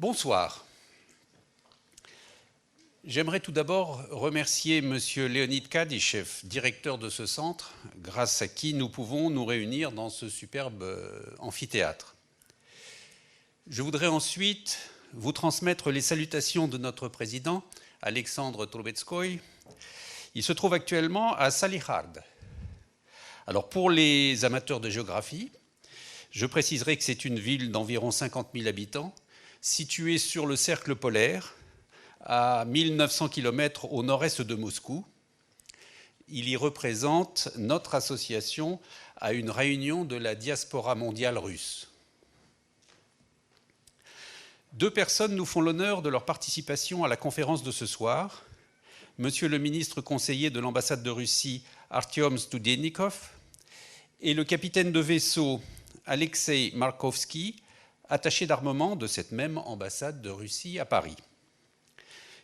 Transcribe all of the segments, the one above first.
Bonsoir. J'aimerais tout d'abord remercier M. Leonid Kadyshev, directeur de ce centre, grâce à qui nous pouvons nous réunir dans ce superbe amphithéâtre. Je voudrais ensuite vous transmettre les salutations de notre président, Alexandre Trubetskoy. Il se trouve actuellement à Salihard. Alors pour les amateurs de géographie, je préciserai que c'est une ville d'environ 50 000 habitants, située sur le cercle polaire, à 1900 km au nord-est de Moscou. Il y représente notre association à une réunion de la diaspora mondiale russe. Deux personnes nous font l'honneur de leur participation à la conférence de ce soir. Monsieur le ministre conseiller de l'ambassade de Russie, Artyom Studenikov, et le capitaine de vaisseau, Alexei Markovski, attaché d'armement de cette même ambassade de Russie à Paris.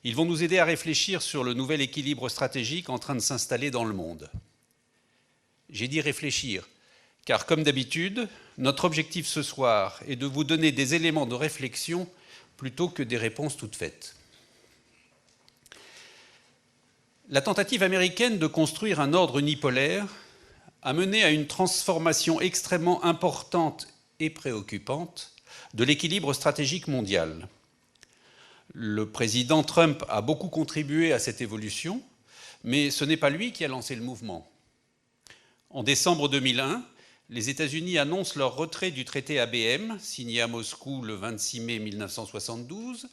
Ils vont nous aider à réfléchir sur le nouvel équilibre stratégique en train de s'installer dans le monde. J'ai dit réfléchir, car comme d'habitude, notre objectif ce soir est de vous donner des éléments de réflexion plutôt que des réponses toutes faites. La tentative américaine de construire un ordre unipolaire a mené à une transformation extrêmement importante et préoccupante de l'équilibre stratégique mondial. Le président Trump a beaucoup contribué à cette évolution, mais ce n'est pas lui qui a lancé le mouvement. En décembre 2001, les États-Unis annoncent leur retrait du traité ABM, signé à Moscou le 26 mai 1972,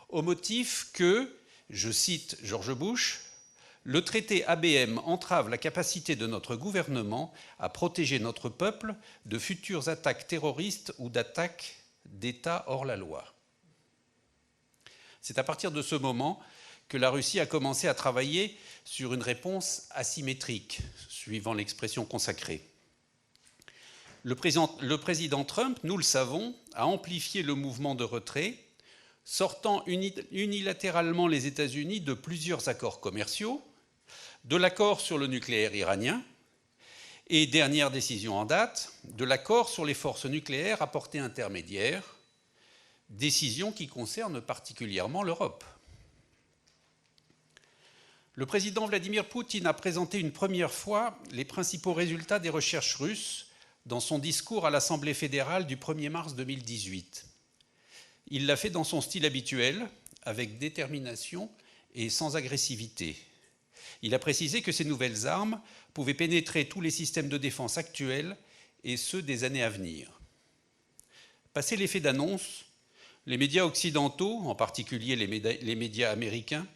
au motif que, je cite George Bush, « Le traité ABM entrave la capacité de notre gouvernement à protéger notre peuple de futures attaques terroristes ou d'attaques d'États hors la loi. » C'est à partir de ce moment que la Russie a commencé à travailler sur une réponse asymétrique, suivant l'expression consacrée. Le président Trump, nous le savons, a amplifié le mouvement de retrait, sortant unilatéralement les États-Unis de plusieurs accords commerciaux, de l'accord sur le nucléaire iranien et, dernière décision en date, de l'accord sur les forces nucléaires à portée intermédiaire, décision qui concerne particulièrement l'Europe. Le président Vladimir Poutine a présenté une première fois les principaux résultats des recherches russes dans son discours à l'Assemblée fédérale du 1er mars 2018. Il l'a fait dans son style habituel, avec détermination et sans agressivité. Il a précisé que ces nouvelles armes pouvaient pénétrer tous les systèmes de défense actuels et ceux des années à venir. Passé l'effet d'annonce, les médias occidentaux, en particulier les médias américains,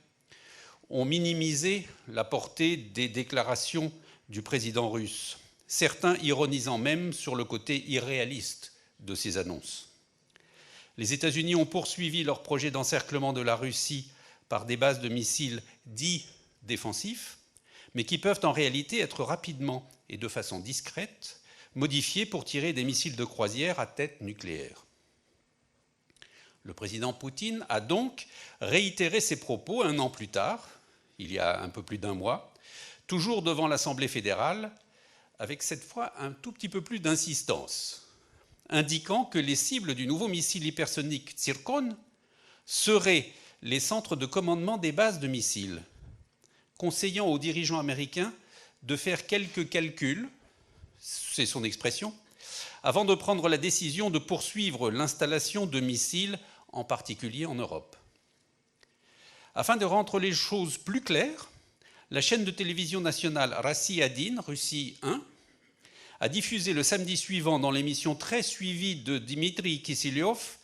ont minimisé la portée des déclarations du président russe, certains ironisant même sur le côté irréaliste de ces annonces. Les États-Unis ont poursuivi leur projet d'encerclement de la Russie par des bases de missiles dits défensifs, mais qui peuvent en réalité être rapidement et de façon discrète modifiés pour tirer des missiles de croisière à tête nucléaire. Le président Poutine a donc réitéré ses propos un an plus tard, il y a un peu plus d'un mois, toujours devant l'Assemblée fédérale, avec cette fois un tout petit peu plus d'insistance, indiquant que les cibles du nouveau missile hypersonique Tsirkon seraient les centres de commandement des bases de missiles, conseillant aux dirigeants américains de faire quelques calculs, c'est son expression, avant de prendre la décision de poursuivre l'installation de missiles, en particulier en Europe. Afin de rendre les choses plus claires, la chaîne de télévision nationale Rassi 1, Russie 1, a diffusé le samedi suivant dans l'émission très suivie de Dmitri Kiselyov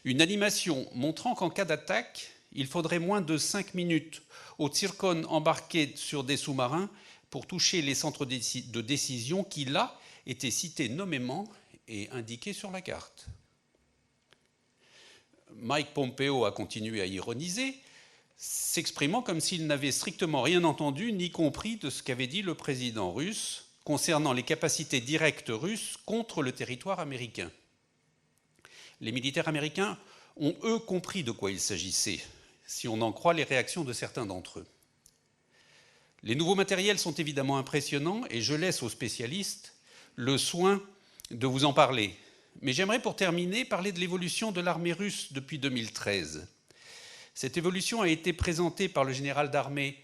une animation montrant qu'en cas d'attaque, il faudrait moins de 5 minutes au Tsirkon embarqué sur des sous-marins pour toucher les centres de décision qui, là, étaient cités nommément et indiqués sur la carte. Mike Pompeo a continué à ironiser, s'exprimant comme s'il n'avait strictement rien entendu ni compris de ce qu'avait dit le président russe concernant les capacités directes russes contre le territoire américain. Les militaires américains ont, eux, compris de quoi il s'agissait, si on en croit les réactions de certains d'entre eux. Les nouveaux matériels sont évidemment impressionnants et je laisse aux spécialistes le soin de vous en parler. Mais j'aimerais pour terminer parler de l'évolution de l'armée russe depuis 2013. Cette évolution a été présentée par le général d'armée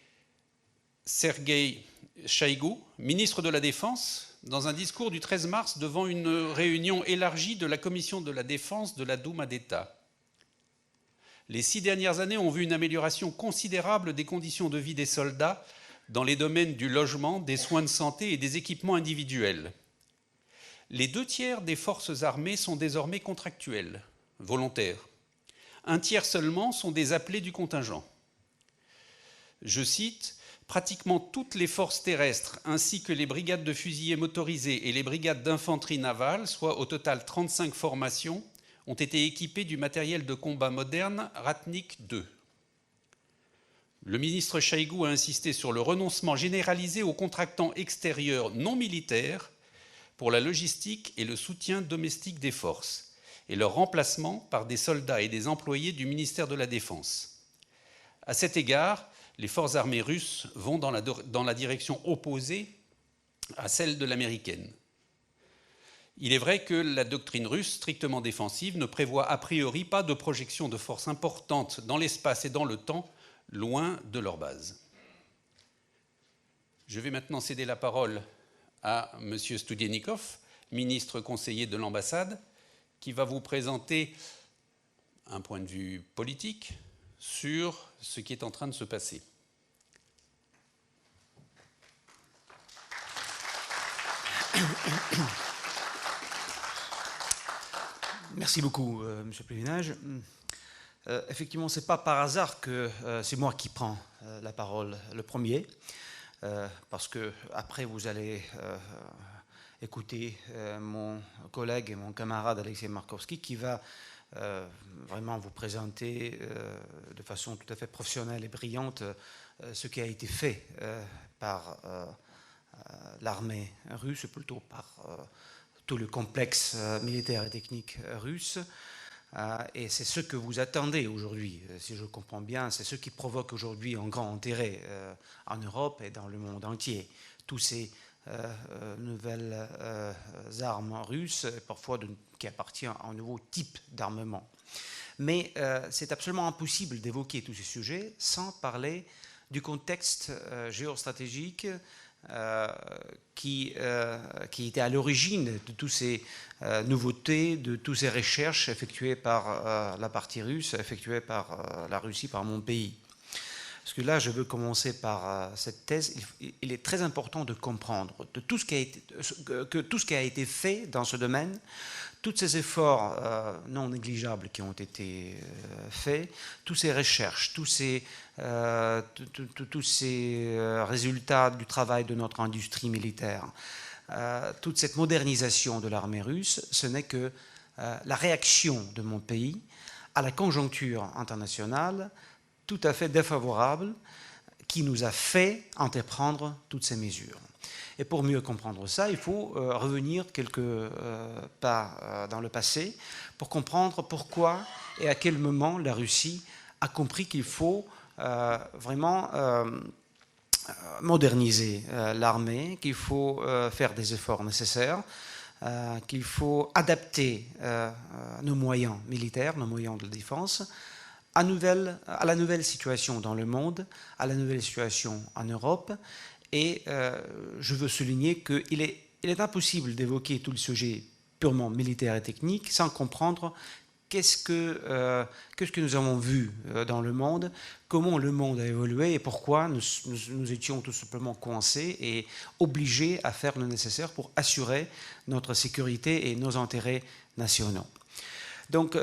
Sergueï Chaïgou, ministre de la Défense, dans un discours du 13 mars devant une réunion élargie de la Commission de la Défense de la Douma d'État. Les 6 dernières années ont vu une amélioration considérable des conditions de vie des soldats dans les domaines du logement, des soins de santé et des équipements individuels. Les 2/3 des forces armées sont désormais contractuelles, volontaires. 1/3 seulement sont des appelés du contingent. Je cite, « Pratiquement toutes les forces terrestres, ainsi que les brigades de fusiliers motorisés et les brigades d'infanterie navale, soit au total 35 formations, ont été équipées du matériel de combat moderne Ratnik II. » Le ministre Chaïgou a insisté sur le renoncement généralisé aux contractants extérieurs non militaires pour la logistique et le soutien domestique des forces, et leur remplacement par des soldats et des employés du ministère de la Défense. À cet égard, les forces armées russes vont dans la direction opposée à celle de l'américaine. Il est vrai que la doctrine russe, strictement défensive, ne prévoit a priori pas de projection de forces importantes dans l'espace et dans le temps, loin de leur base. Je vais maintenant céder la parole à M. Studenikov, ministre conseiller de l'ambassade, qui va vous présenter un point de vue politique sur ce qui est en train de se passer. Merci beaucoup, M. Plévinage. Effectivement, ce n'est pas par hasard que c'est moi qui prends la parole le premier, parce que après vous allez écouter mon collègue et mon camarade Alexei Markovski qui va vraiment vous présenter de façon tout à fait professionnelle et brillante ce qui a été fait par l'armée russe, plutôt par tout le complexe militaire et technique russe. Et c'est ce que vous attendez aujourd'hui, si je comprends bien, c'est ce qui provoque aujourd'hui un grand intérêt en Europe et dans le monde entier. Tous ces nouvelles armes russes, parfois qui appartiennent à un nouveau type d'armement. Mais c'est absolument impossible d'évoquer tous ces sujets sans parler du contexte géostratégique qui était à l'origine de toutes ces nouveautés, de toutes ces recherches effectuées par la partie russe, effectuées par la Russie, par mon pays. Parce que là, je veux commencer par cette thèse. Il est très important de comprendre que tout ce qui a été fait dans ce domaine, tous ces efforts non négligeables qui ont été faits, toutes ces recherches, tous ces résultats du travail de notre industrie militaire, toute cette modernisation de l'armée russe, ce n'est que la réaction de mon pays à la conjoncture internationale tout à fait défavorable qui nous a fait entreprendre toutes ces mesures. Et pour mieux comprendre ça, il faut revenir quelques pas dans le passé pour comprendre pourquoi et à quel moment la Russie a compris qu'il faut vraiment moderniser l'armée, qu'il faut faire des efforts nécessaires, qu'il faut adapter nos moyens militaires, nos moyens de défense, à la nouvelle situation dans le monde, à la nouvelle situation en Europe. Et je veux souligner qu'il est impossible d'évoquer tout le sujet purement militaire et technique sans comprendre qu'est-ce que nous avons vu dans le monde, comment le monde a évolué et pourquoi nous étions tout simplement coincés et obligés à faire le nécessaire pour assurer notre sécurité et nos intérêts nationaux. Donc,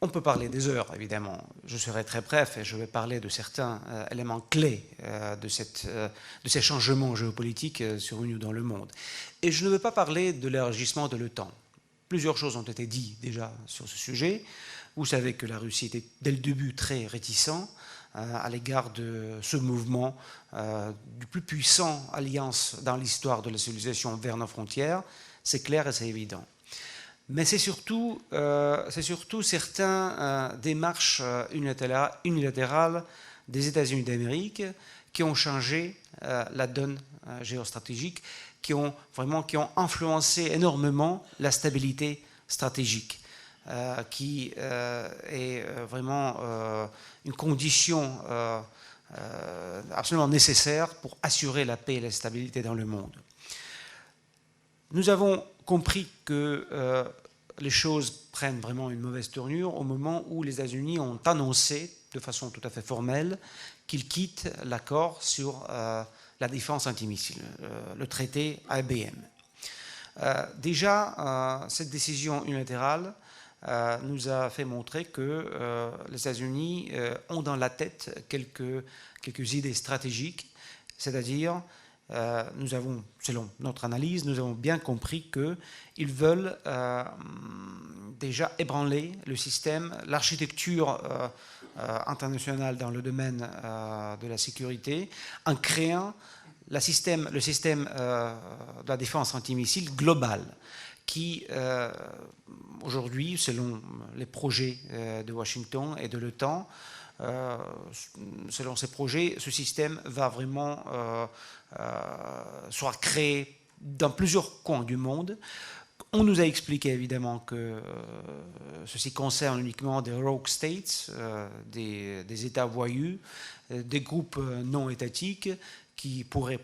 on peut parler des heures, évidemment. Je serai très bref et je vais parler de certains éléments clés de ces changements géopolitiques survenus dans le monde. Et je ne veux pas parler de l'élargissement de l'OTAN. Plusieurs choses ont été dites déjà sur ce sujet. Vous savez que la Russie était dès le début très réticent à l'égard de ce mouvement du plus puissant alliance dans l'histoire de la civilisation vers nos frontières. C'est clair et c'est évident. Mais c'est surtout certaines démarches unilatérales des États-Unis d'Amérique qui ont changé la donne géostratégique, qui ont influencé énormément la stabilité stratégique, qui est vraiment une condition absolument nécessaire pour assurer la paix et la stabilité dans le monde. Nous avons compris que les choses prennent vraiment une mauvaise tournure au moment où les États-Unis ont annoncé de façon tout à fait formelle qu'ils quittent l'accord sur la défense antimissile, le traité ABM. Déjà, cette décision unilatérale nous a fait montrer que les États-Unis ont dans la tête quelques idées stratégiques, c'est-à-dire nous avons, selon notre analyse, nous avons bien compris qu'ils veulent déjà ébranler le système, l'architecture internationale dans le domaine de la sécurité, en créant le système de la défense antimissile globale, qui aujourd'hui, selon les projets de Washington et de l'OTAN, selon ces projets, ce système va vraiment soit créé dans plusieurs coins du monde. On nous a expliqué évidemment que ceci concerne uniquement des rogue states, des États voyous, des groupes non étatiques qui pourraient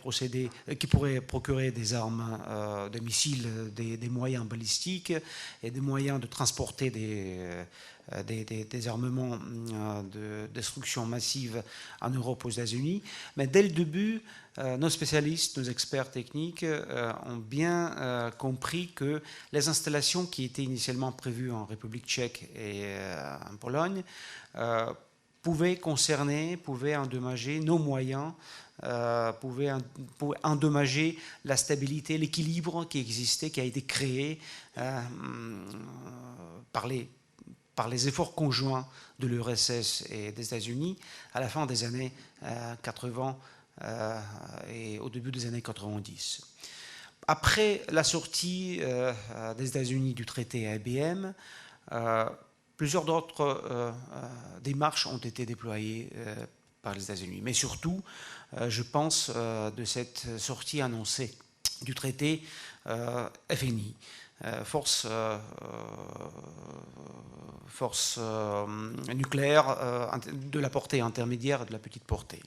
procurer des armes, des missiles, des moyens balistiques et des moyens de transporter des armements de destruction massive en Europe, aux États-Unis. Mais dès le début, nos spécialistes, nos experts techniques ont bien compris que les installations qui étaient initialement prévues en République tchèque et en Pologne pouvaient endommager nos moyens, pouvaient endommager la stabilité, l'équilibre qui existait, qui a été créé par les efforts conjoints de l'URSS et des États-Unis à la fin des années 80 et au début des années 90. Après la sortie des États-Unis du traité ABM, plusieurs d'autres démarches ont été déployées par les États-Unis. Mais surtout, je pense de cette sortie annoncée du traité FNI, force nucléaire de la portée intermédiaire et de la petite portée.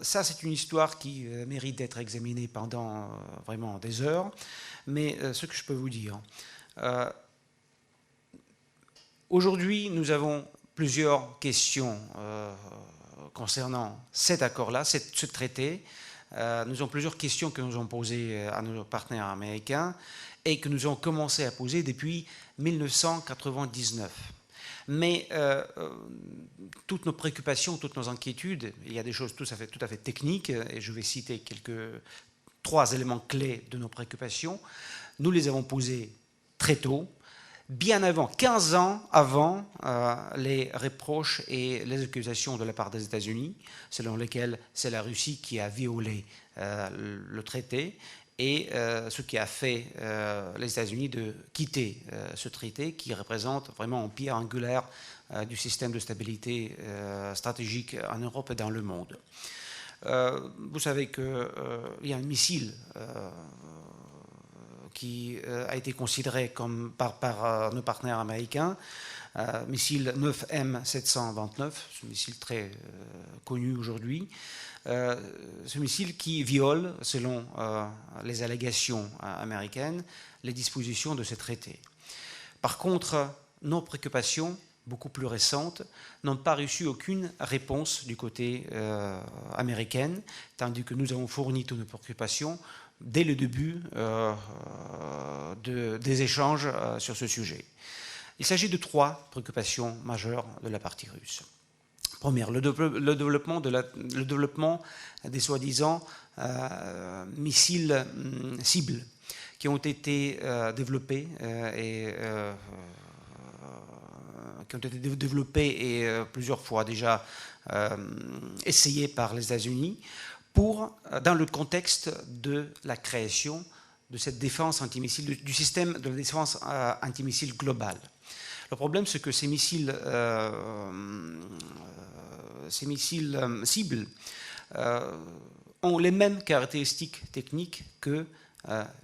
Ça, c'est une histoire qui mérite d'être examinée pendant vraiment des heures. Mais ce que je peux vous dire, aujourd'hui, nous avons plusieurs questions concernant cet accord-là, ce traité. Nous avons plusieurs questions que nous avons posées à nos partenaires américains et que nous avons commencé à poser depuis 1999. Mais toutes nos préoccupations, toutes nos inquiétudes, il y a des choses tout à fait techniques, et je vais citer trois éléments clés de nos préoccupations. Nous les avons posées très tôt, bien avant, 15 ans avant les reproches et les accusations de la part des États-Unis, selon lesquelles c'est la Russie qui a violé le traité, et ce qui a fait les États-Unis de quitter ce traité qui représente vraiment une pierre angulaire du système de stabilité stratégique en Europe et dans le monde. Vous savez qu'il y a un missile qui a été considéré comme par nos partenaires américains, missile 9M729, ce missile très connu aujourd'hui. Ce missile qui viole, selon les allégations américaines, les dispositions de ce traité. Par contre, nos préoccupations, beaucoup plus récentes, n'ont pas reçu aucune réponse du côté américain, tandis que nous avons fourni toutes nos préoccupations dès le début des échanges sur ce sujet. Il s'agit de trois préoccupations majeures de la partie russe. Première, le développement des soi-disant missiles cibles qui ont été développés et plusieurs fois déjà essayés par les États-Unis dans le contexte de la création de cette défense antimissile, du système de défense antimissile global. Le problème, c'est que ces missiles cibles ont les mêmes caractéristiques techniques que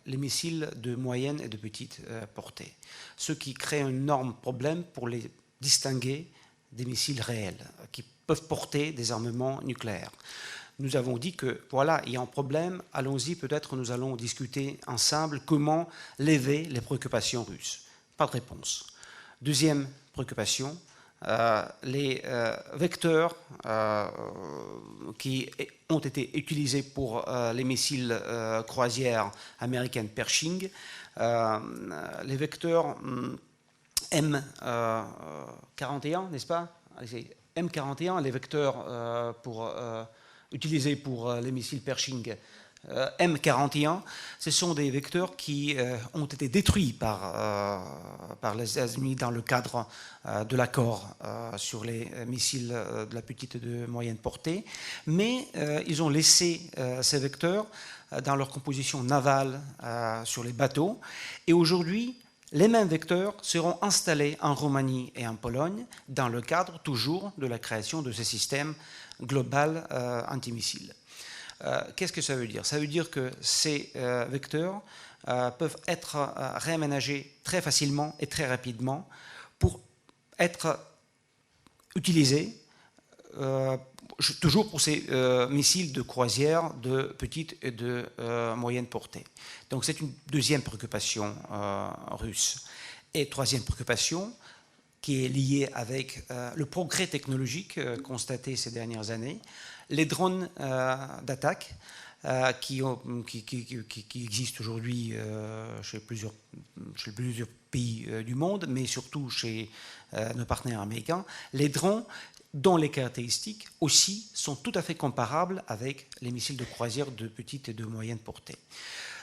les missiles de moyenne et de petite portée, ce qui crée un énorme problème pour les distinguer des missiles réels qui peuvent porter des armements nucléaires. Nous avons dit que, voilà, il y a un problème, allons-y, peut-être nous allons discuter ensemble comment lever les préoccupations russes. Pas de réponse. Deuxième préoccupation, les vecteurs qui ont été utilisés pour les missiles croisières américaines Pershing, les vecteurs M41, n'est-ce pas? M41, les vecteurs utilisés pour les missiles Pershing M41, ce sont des vecteurs qui ont été détruits par les États-Unis dans le cadre de l'accord sur les missiles de la petite et de moyenne portée, mais ils ont laissé ces vecteurs dans leur composition navale sur les bateaux, et aujourd'hui, les mêmes vecteurs seront installés en Roumanie et en Pologne dans le cadre toujours de la création de ces systèmes global antimissiles. Qu'est-ce que ça veut dire? Ça veut dire que ces vecteurs peuvent être réaménagés très facilement et très rapidement pour être utilisés toujours pour ces missiles de croisière de petite et de moyenne portée. Donc c'est une deuxième préoccupation russe. Et troisième préoccupation, qui est liée avec le progrès technologique constaté ces dernières années, les drones d'attaque qui existent aujourd'hui chez plusieurs pays du monde, mais surtout chez nos partenaires américains, les drones dont les caractéristiques aussi sont tout à fait comparables avec les missiles de croisière de petite et de moyenne portée.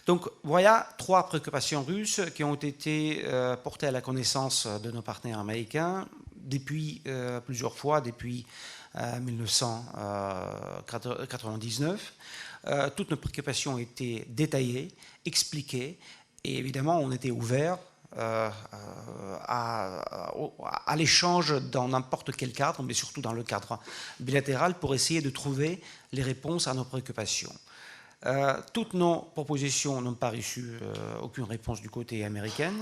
Donc voilà trois préoccupations russes qui ont été portées à la connaissance de nos partenaires américains depuis plusieurs fois, depuis 1999. Toutes nos préoccupations ont été détaillées, expliquées, et évidemment on était ouvert à l'échange dans n'importe quel cadre, mais surtout dans le cadre bilatéral, pour essayer de trouver les réponses à nos préoccupations. Toutes nos propositions n'ont pas reçu aucune réponse du côté américain.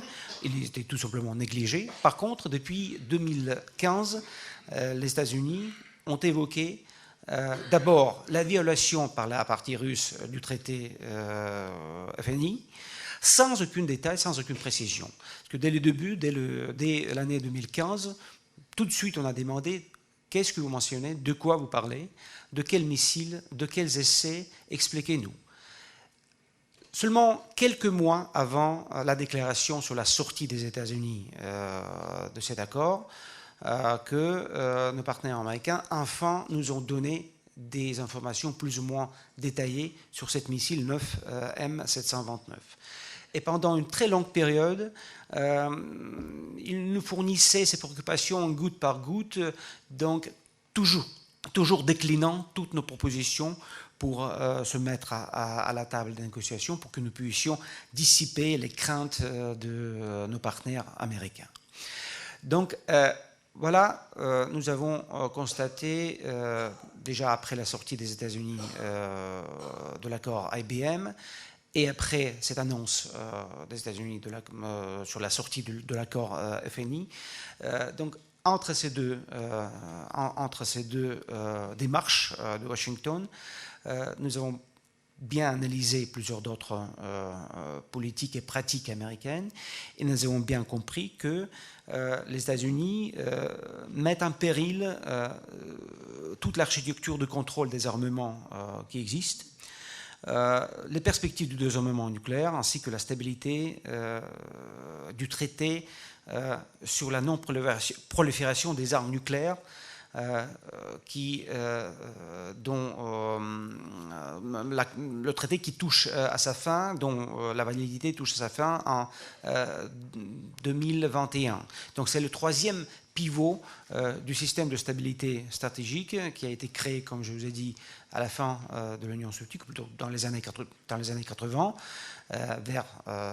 Ils étaient tout simplement négligés. Par contre, depuis 2015, les États-Unis ont évoqué d'abord la violation par la partie russe du traité FNI, sans aucun détail, sans aucune précision. Parce que dès le début, dès l'année 2015, tout de suite on a demandé qu'est-ce que vous mentionnez, de quoi vous parlez, de quels missiles, de quels essais, expliquez-nous. Seulement quelques mois avant la déclaration sur la sortie des États-Unis de cet accord, que nos partenaires américains, enfin, nous ont donné des informations plus ou moins détaillées sur cette missile 9 M729. Et pendant une très longue période, ils nous fournissaient ces préoccupations goutte par goutte, donc toujours déclinant toutes nos propositions pour se mettre à la table des négociations pour que nous puissions dissiper les craintes de nos partenaires américains. Donc voilà, nous avons constaté, déjà après la sortie des États-Unis de l'accord IBM, et après cette annonce des États-Unis sur la sortie de l'accord FNI, donc entre ces deux démarches de Washington, nous avons bien analysé plusieurs d'autres politiques et pratiques américaines, et nous avons bien compris que les États-Unis mettent en péril toute l'architecture de contrôle des armements qui existent, les perspectives du désarmement nucléaire ainsi que la stabilité du traité sur la non-prolifération des armes nucléaires dont le traité qui touche à sa fin, dont la validité touche à sa fin en 2021. Donc c'est le troisième pivot du système de stabilité stratégique qui a été créé, comme je vous ai dit, à la fin de l'Union soviétique, plutôt dans les années 80,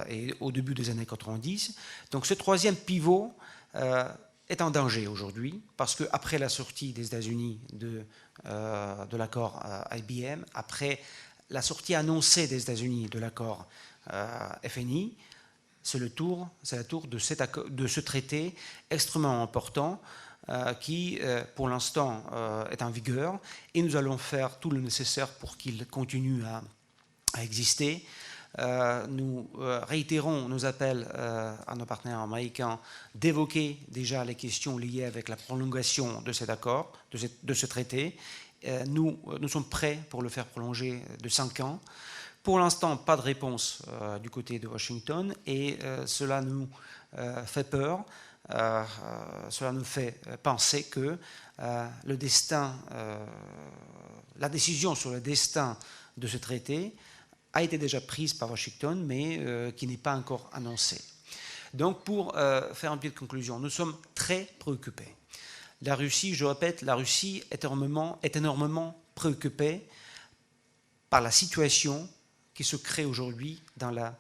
et au début des années 90. Donc ce troisième pivot est en danger aujourd'hui, parce qu'après la sortie des États-Unis de l'accord IBM, après la sortie annoncée des États-Unis de l'accord FNI, c'est la tour de ce traité extrêmement important qui, pour l'instant, est en vigueur, et nous allons faire tout le nécessaire pour qu'il continue à exister. Nous réitérons nos appels à nos partenaires américains d'évoquer déjà les questions liées avec la prolongation de cet accord, de ce traité. Nous sommes prêts pour le faire prolonger de 5 ans. Pour l'instant, pas de réponse du côté de Washington, et cela nous fait peur. Cela nous fait penser que la décision sur le destin de ce traité a été déjà prise par Washington, mais qui n'est pas encore annoncée. Donc, pour faire une petite conclusion, nous sommes très préoccupés. La Russie, je répète, la Russie est énormément préoccupée par la situation qui se crée aujourd'hui dans la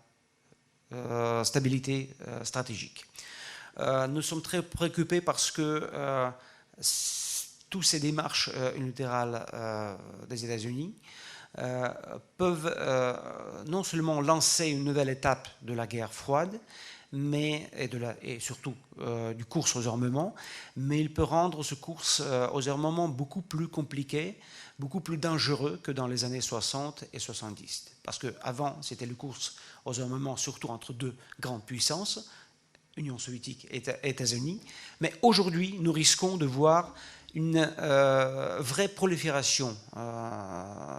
stabilité stratégique. Nous sommes très préoccupés parce que toutes ces démarches unilatérales des États-Unis peuvent non seulement lancer une nouvelle étape de la guerre froide, et surtout du course aux armements, mais il peut rendre ce course aux armements beaucoup plus compliqué, beaucoup plus dangereux que dans les années 60 et 70. Parce qu'avant, c'était le course aux armements surtout entre deux grandes puissances, Union soviétique et États-Unis, mais aujourd'hui, nous risquons de voir une vraie prolifération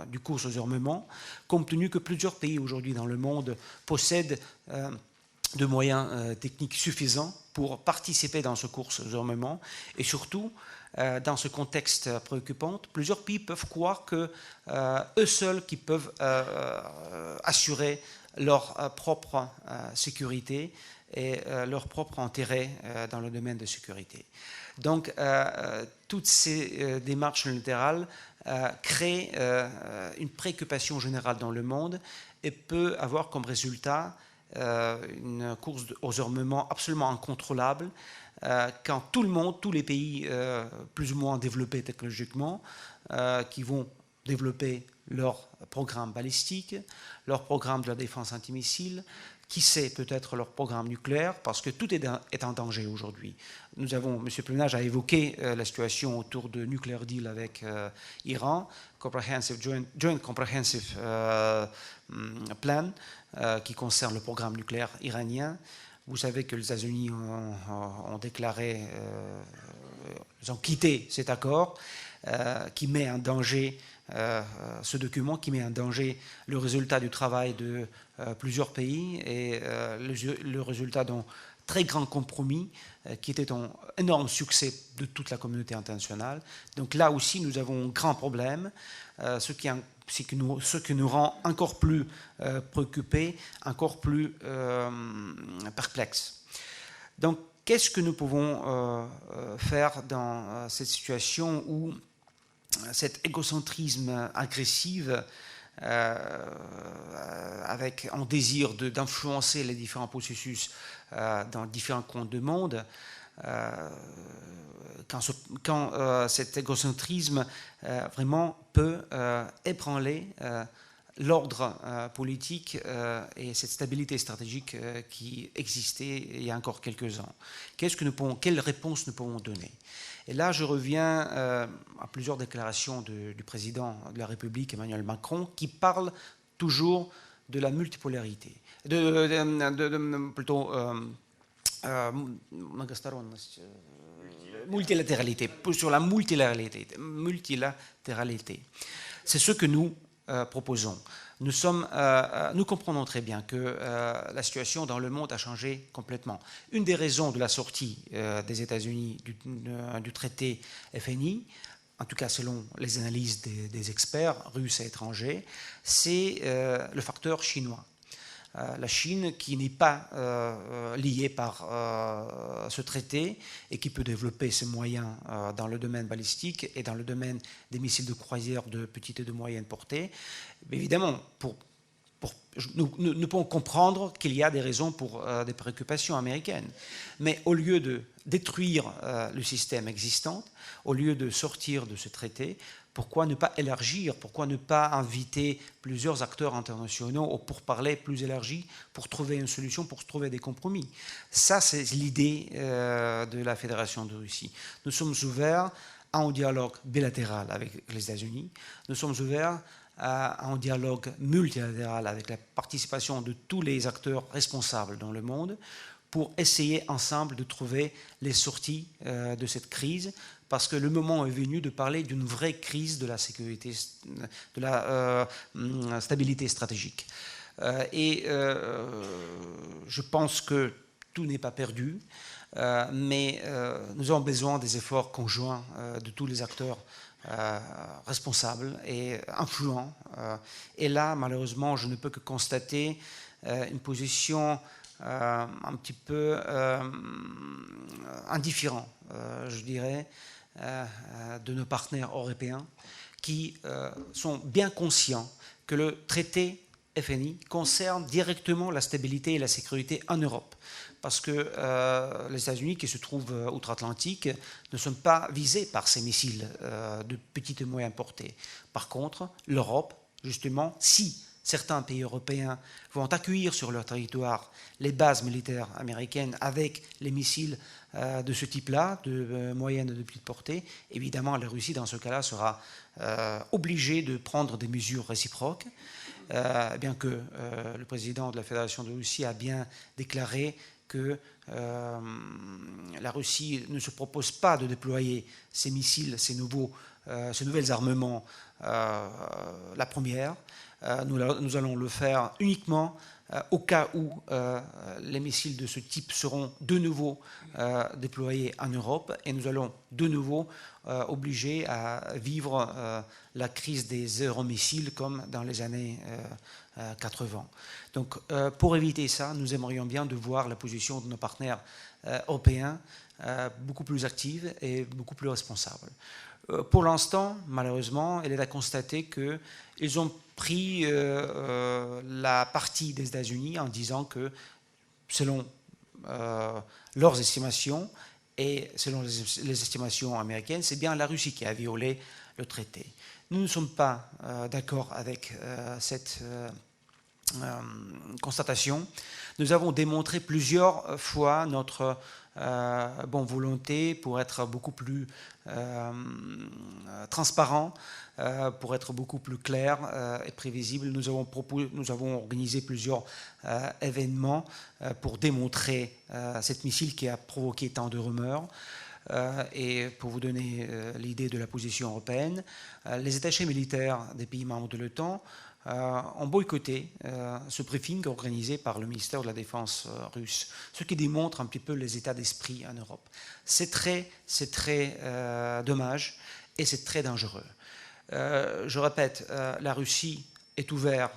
du course aux armements, compte tenu que plusieurs pays aujourd'hui dans le monde possèdent de moyens techniques suffisants pour participer dans ce course aux armements, et surtout, dans ce contexte préoccupant, plusieurs pays peuvent croire que eux seuls qui peuvent assurer leur propre sécurité et leur propre intérêt dans le domaine de sécurité. Donc, toutes ces démarches unilatérales créent une préoccupation générale dans le monde et peut avoir comme résultat une course aux armements absolument incontrôlable quand tout le monde, tous les pays plus ou moins développés technologiquement, qui vont développer leur programme balistique, leur programme de la défense antimissile, qui sait peut-être leur programme nucléaire, parce que tout est en danger aujourd'hui. M. Plenage a évoqué la situation autour de Nuclear Deal avec Iran, Joint Comprehensive Plan, qui concerne le programme nucléaire iranien. Vous savez que les États-Unis ont déclaré, ils ont quitté cet accord qui met en danger ce document, qui met en danger le résultat du travail de plusieurs pays et le résultat d'un très grand compromis qui était un énorme succès de toute la communauté internationale. Donc là aussi, nous avons un grand problème, ce qui nous rend encore plus préoccupés, encore plus perplexes. Donc, qu'est-ce que nous pouvons faire dans cette situation où cet égocentrisme agressif avec un désir d'influencer les différents processus dans différents coins du monde, quand cet égocentrisme vraiment peut ébranler l'ordre politique et cette stabilité stratégique qui existait il y a encore quelques ans. Quelles réponses nous pouvons donner? Et là, je reviens à plusieurs déclarations du président de la République, Emmanuel Macron, qui parle toujours de la multipolarité, multilatéralité, sur la multilatéralité. C'est ce que nous proposons. Nous comprenons très bien que la situation dans le monde a changé complètement. Une des raisons de la sortie des États-Unis du traité FNI, en tout cas selon les analyses des experts russes et étrangers, c'est le facteur chinois. La Chine qui n'est pas liée par ce traité et qui peut développer ses moyens dans le domaine balistique et dans le domaine des missiles de croisière de petite et de moyenne portée. Mais évidemment, nous pouvons comprendre qu'il y a des raisons pour des préoccupations américaines. Mais au lieu de détruire le système existant, au lieu de sortir de ce traité, Pourquoi ne pas élargir? Pourquoi ne pas inviter plusieurs acteurs internationaux pour parler plus élargi, pour trouver une solution, pour trouver des compromis? Ça, c'est l'idée de la Fédération de Russie. Nous sommes ouverts à un dialogue bilatéral avec les États-Unis. Nous sommes ouverts à un dialogue multilatéral avec la participation de tous les acteurs responsables dans le monde pour essayer ensemble de trouver les sorties de cette crise, parce que le moment est venu de parler d'une vraie crise de la sécurité, de la stabilité stratégique. Je pense que tout n'est pas perdu, mais nous avons besoin des efforts conjoints de tous les acteurs responsables et influents. Et là, malheureusement, je ne peux que constater une position un petit peu indifférent, je dirais, de nos partenaires européens qui sont bien conscients que le traité FNI concerne directement la stabilité et la sécurité en Europe. Parce que les États-Unis, qui se trouvent outre-Atlantique, ne sont pas visés par ces missiles de petite et moyenne portée. Par contre, l'Europe, justement, si certains pays européens vont accueillir sur leur territoire les bases militaires américaines avec les missiles de ce type-là, de moyenne et de petite portée, évidemment, la Russie, dans ce cas-là, sera obligée de prendre des mesures réciproques, bien que le président de la Fédération de Russie a bien déclaré que la Russie ne se propose pas de déployer ces missiles, ces nouvelles armements la première. Nous allons le faire uniquement au cas où les missiles de ce type seront de nouveau déployés en Europe, et nous allons de nouveau obligés à vivre la crise des euromissiles comme dans les années 80. Donc pour éviter ça, nous aimerions bien de voir la position de nos partenaires européens beaucoup plus active et beaucoup plus responsable. Pour l'instant, malheureusement, il est à constater qu'ils ont pris la partie des États-Unis en disant que, selon leurs estimations et selon les estimations américaines, c'est bien la Russie qui a violé le traité. Nous ne sommes pas d'accord avec cette constatation. Nous avons démontré plusieurs fois notre bonne volonté pour être beaucoup plus transparent, pour être beaucoup plus clair et prévisible. Nous avons organisé plusieurs événements pour démontrer cette missile qui a provoqué tant de rumeurs. Et pour vous donner l'idée de la position européenne, les attachés militaires des pays membres de l'OTAN ont boycotté ce briefing organisé par le ministère de la Défense russe, ce qui démontre un petit peu les états d'esprit en Europe. C'est très dommage et c'est très dangereux. Je répète, la Russie est ouverte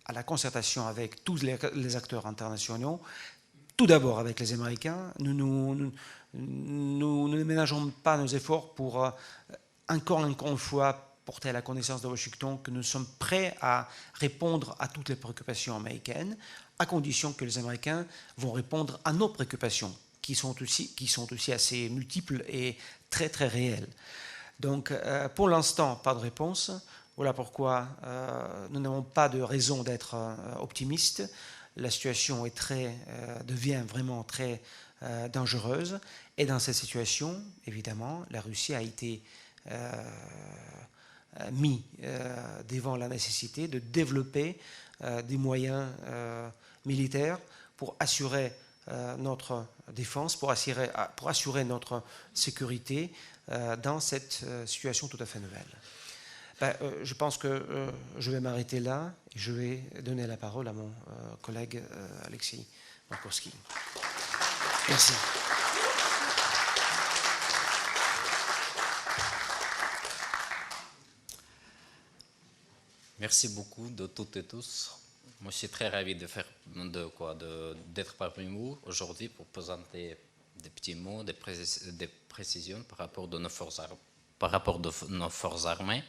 à la concertation avec tous les acteurs internationaux, tout d'abord avec les Américains. Nous ne ménageons pas nos efforts pour, encore une fois, porter à la connaissance de Washington que nous sommes prêts à répondre à toutes les préoccupations américaines, à condition que les Américains vont répondre à nos préoccupations, qui sont aussi assez multiples et très réelles. Donc, pour l'instant, pas de réponse. Voilà pourquoi nous n'avons pas de raison d'être optimistes. La situation devient vraiment très dangereuse. Et dans cette situation, évidemment, la Russie a été mis devant la nécessité de développer des moyens militaires pour assurer notre défense, pour assurer notre sécurité dans cette situation tout à fait nouvelle. Je pense que je vais m'arrêter là et je vais donner la parole à mon collègue Alexei Markovski. Merci. Merci beaucoup de toutes et tous. Moi, je suis très ravi d'être parmi vous aujourd'hui pour présenter des petits mots, des précisions par rapport de nos forces armées.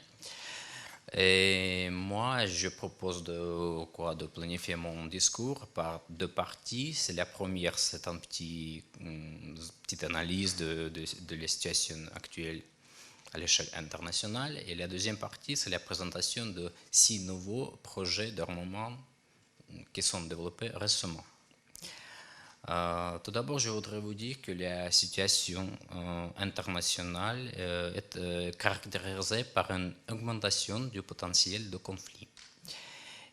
Et moi, je propose de planifier mon discours par deux parties. La première, c'est une petite analyse de la situation actuelle à l'échelle internationale. Et la deuxième partie, c'est la présentation de 6 nouveaux projets d'armement qui sont développés récemment. Tout d'abord, je voudrais vous dire que la situation internationale est caractérisée par une augmentation du potentiel de conflit.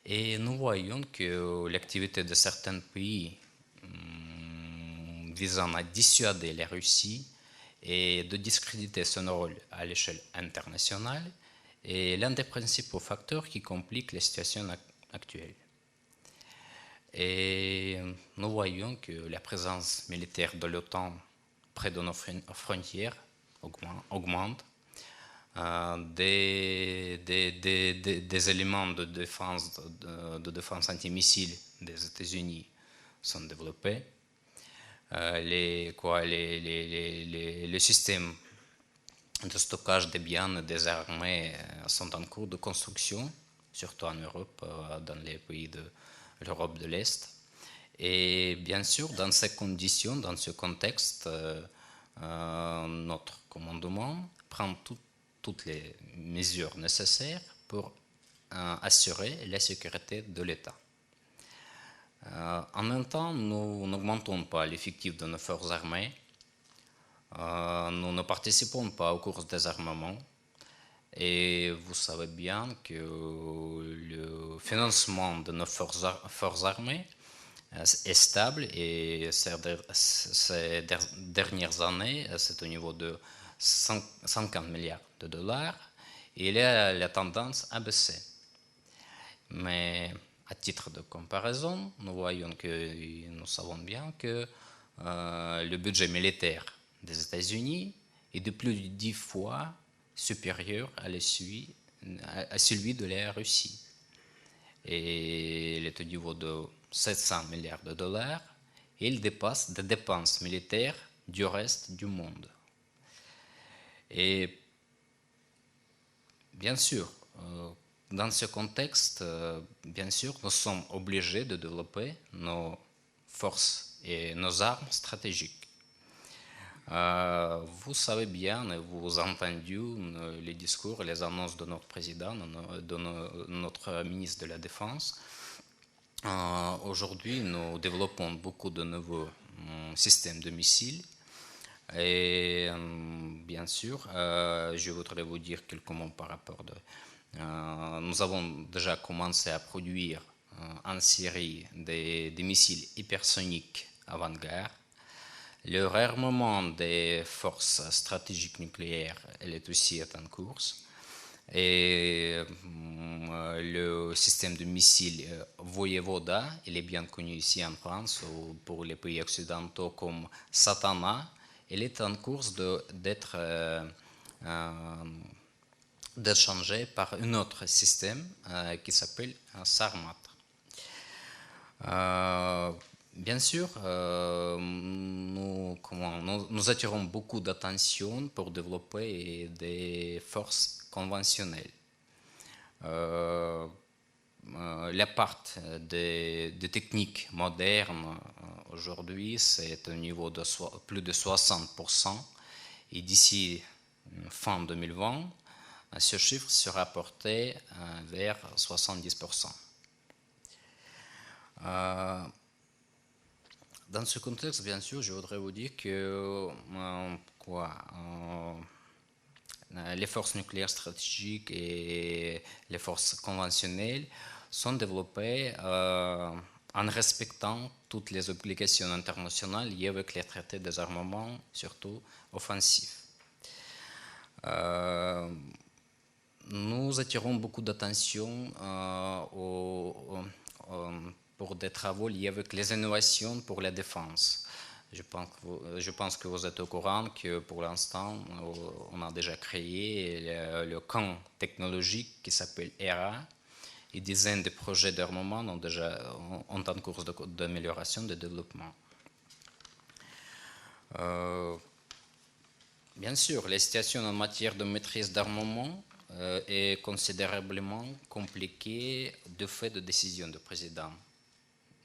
Et nous voyons que l'activité de certains pays visant à dissuader la Russie et de discréditer son rôle à l'échelle internationale est l'un des principaux facteurs qui compliquent la situation actuelle. Et nous voyons que la présence militaire de l'OTAN près de nos frontières augmente. Des éléments de défense antimissile des États-Unis sont développés. Les systèmes de stockage des biens et des armées sont en cours de construction, surtout en Europe, dans les pays de l'Europe de l'Est. Et bien sûr, dans ces conditions, dans ce contexte, notre commandement prend toutes les mesures nécessaires pour assurer la sécurité de l'État. En même temps, nous n'augmentons pas l'effectif de nos forces armées, nous ne participons pas aux courses des armements, et vous savez bien que le financement de nos forces armées est stable, et ces dernières années, c'est au niveau de 50 milliards de dollars, et il y a la tendance à baisser. Mais à titre de comparaison, nous savons bien que le budget militaire des États-Unis est de plus de 10 fois supérieur à celui de la Russie. Et il est au niveau de 700 milliards de dollars, et il dépasse des dépenses militaires du reste du monde. Et bien sûr, dans ce contexte, bien sûr, nous sommes obligés de développer nos forces et nos armes stratégiques. Vous savez bien, et vous avez entendu les discours et les annonces de notre président, de notre ministre de la Défense. Aujourd'hui, nous développons beaucoup de nouveaux systèmes de missiles. Et bien sûr, je voudrais vous dire quelques mots par rapport nous avons déjà commencé à produire en série des missiles hypersoniques avant-garde. Le réarmement des forces stratégiques nucléaires, elle est aussi en cours. Et le système de missiles Voyevoda, il est bien connu ici en France, ou pour les pays occidentaux comme Satana, il est en cours d'être changé par un autre système qui s'appelle Sarmat. Bien sûr, nous attirons beaucoup d'attention pour développer des forces conventionnelles. La part des techniques modernes aujourd'hui, c'est au niveau de plus de 60%, et d'ici fin 2020, ce chiffre sera porté vers 70%. Dans ce contexte, bien sûr, je voudrais vous dire que les forces nucléaires stratégiques et les forces conventionnelles sont développées en respectant toutes les obligations internationales liées avec les traités des armements, surtout offensifs. Nous attirons beaucoup d'attention pour des travaux liés avec les innovations pour la défense. Je pense que vous êtes au courant que pour l'instant, on a déjà créé le camp technologique qui s'appelle ERA, et des dizaines de projets d'armement ont en cours d'amélioration, de développement. Bien sûr, la situation en matière de maîtrise d'armement est considérablement compliquée du fait de décisions du président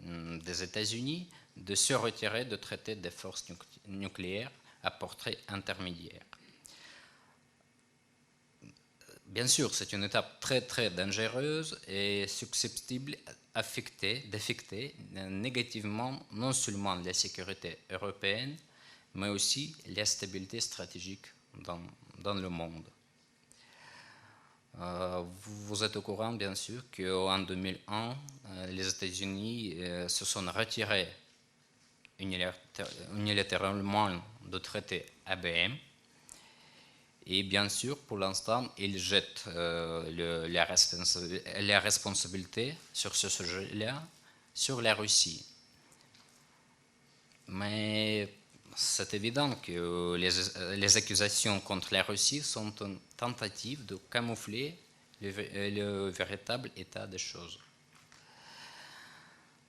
des États-Unis de se retirer du traité des forces nucléaires à portée intermédiaire. Bien sûr, c'est une étape très très dangereuse et susceptible d'affecter négativement non seulement la sécurité européenne, mais aussi la stabilité stratégique dans le monde. Vous êtes au courant, bien sûr, qu'en 2001, les États-Unis se sont retirés unilatéralement du traité ABM. Et bien sûr, pour l'instant, ils jettent la responsabilité sur ce sujet-là sur la Russie. Mais c'est évident que les accusations contre la Russie sont une tentative de camoufler le véritable état des choses.